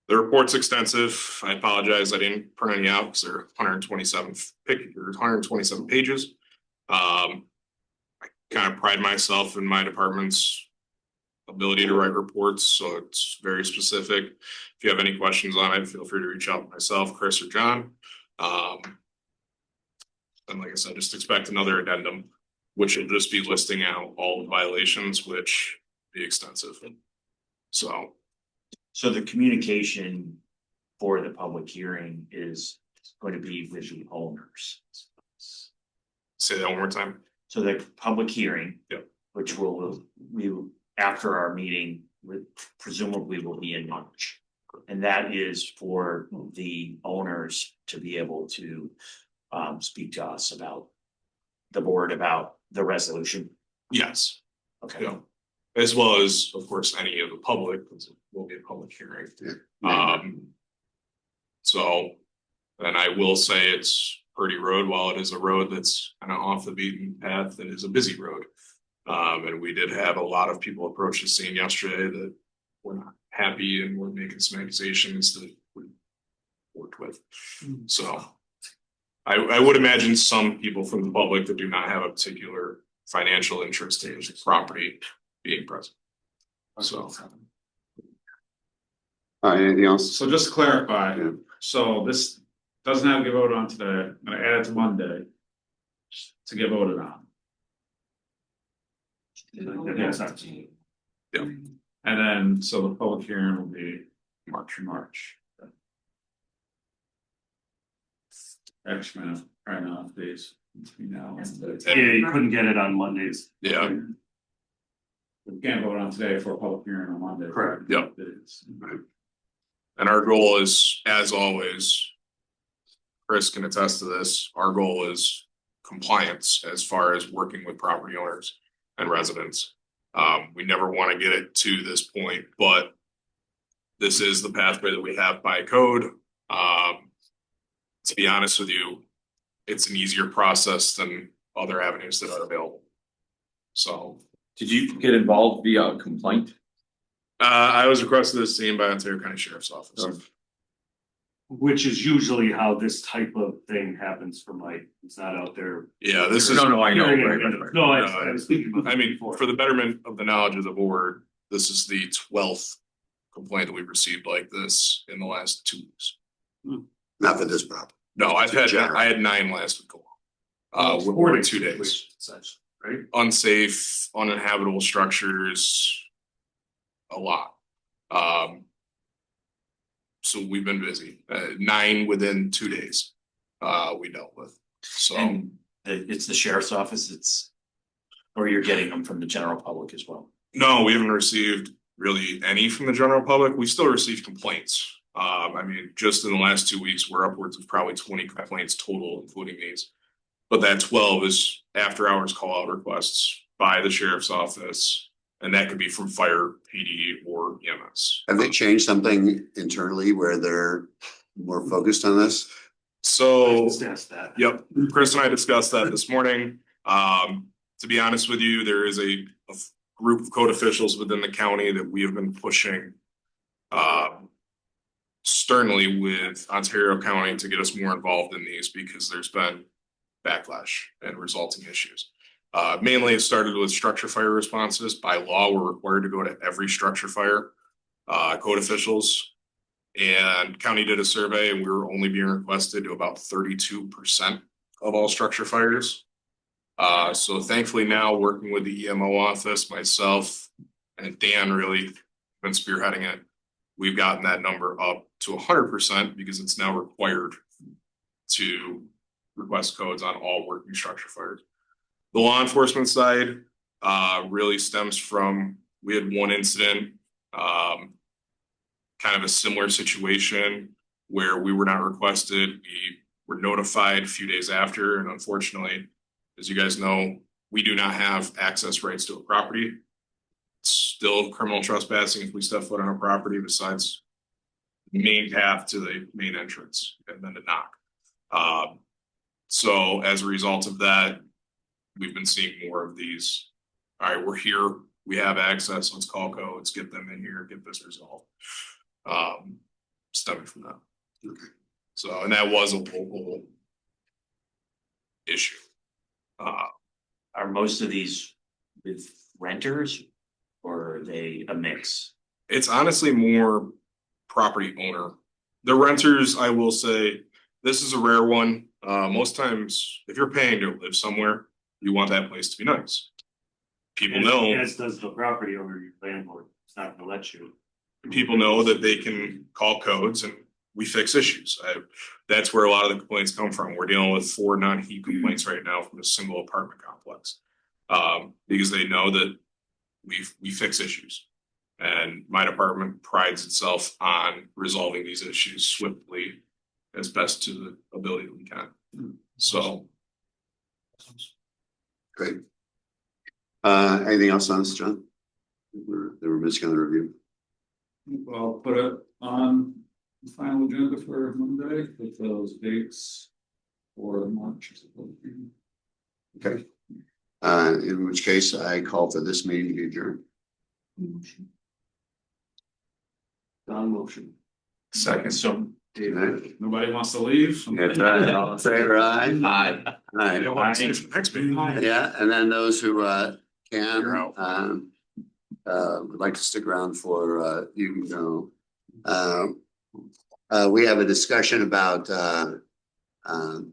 the report's extensive. I apologize, I didn't print any out because they're 127 pages. I kind of pride myself in my department's ability to write reports, so it's very specific. If you have any questions on it, feel free to reach out to myself, Chris, or John. And like I said, just expect another addendum, which will just be listing out all the violations, which be extensive. So. So the communication for the public hearing is going to be with the owners. Say that one more time. So the public hearing. Yep. Which we after our meeting, presumably will be in March. And that is for the owners to be able to speak to us about the board, about the resolution. Yes. Okay. Yeah. As well as, of course, any of the public, because it will be a public hearing. So, and I will say it's Purdy Road, while it is a road that's kind of off the beaten path, it is a busy road. And we did have a lot of people approach the scene yesterday that were not happy and were making some accusations that we worked with. So I would imagine some people from the public that do not have a particular financial interest in the property being present. So. All right, anything else? So just to clarify, Yeah. so this doesn't have to get voted on today, I'm gonna add it to Monday. to get voted on. Yes, that's- And then, so the public hearing will be March. X amount, right now, days between now and. Yeah, you couldn't get it on Mondays. Yeah, We can't vote on today for a public hearing on Monday. Correct. Yep. It's- and our goal is, as always. Chris can attest to this, our goal is compliance as far as working with property owners and residents. We never want to get it to this point, but. This is the pathway that we have by code. To be honest with you, it's an easier process than other avenues that are available. So, Did you get involved via a complaint? I was requested this team by Ontario County Sheriff's Office. Which is usually how this type of thing happens for Mike. It's not out there. Yeah, this is. No, I know, Hearing right, it. right, right. No, I was thinking about. I that mean, before. for the betterment of the knowledge of the board, this is the 12th complaint that we've received like this in the last 2 weeks. Not for this problem. No, I General. had 9 last week. Within Hoarding 2 days. situations, such, right? Unsafe, uninhabitable structures. A lot. So we've been busy. 9 within 2 days. We dealt with. So And it's the sheriff's office, or you're getting them from the general public as well. no, we haven't received really any from the general public. We still receive complaints. I mean, just in the last 2 weeks, we're upwards of probably 20 complaints total, including these. But that 12 is after hours call out requests by the sheriff's office. And that could be from fire, PD, or EMS. Have they changed something internally where they're more focused on this? So, Just ask that. yep, Chris and I discussed that this morning. To be honest with you, there is a group of code officials within the county that we have been pushing sternly with Ontario County to get us more involved in these because there's been backlash and resulting issues. Mainly it started with structure fire responses. By law, we're required to go to every structure fire, code officials. And county did a survey and we were only being requested to about 32% of all structure fires. So thankfully now working with the EMO office, myself and Dan really been spearheading it. We've gotten that number up to 100% because it's now required to request codes on all working structure fires. The law enforcement side really stems from, we had one incident, kind of a similar situation where we were not requested. We were notified a few days after, and unfortunately, as you guys know, we do not have access rights to a property. It's still criminal trespassing if we step foot on a property besides the main path to the main entrance and then to knock. So as a result of that, we've been seeing more of these. All right, we're here, we have access, let's call codes, get them in here, get this resolved. Stemming from that. Okay. So, and that was a local issue. Are most of these with renters or are they a mix? It's honestly more property owner. The renters, I will say, this is a rare one. Most times, if you're paying to live somewhere, you want that place to be nice. People know, As does the property owner, your landlord. It's not gonna let you. people know that they can call codes and we fix issues. That's where a lot of the complaints come from. We're dealing with 4 non-heat complaints right now from a single apartment complex. Because they know that we fix issues. And my department prides itself on resolving these issues swiftly as best to the ability that we can. So. Great. Anything else on this, John? They were missing on the review. Well, put it on the final agenda for Monday with those dates for March. Okay. In which case I call for this meeting to be adjourned. Non-motion. Second. So Nobody wants to leave? All in favor, aye? Aye. Aye. I don't want to see the next meeting. Yeah, and then those who You're can out. would like to stick around for you can go. We have a discussion about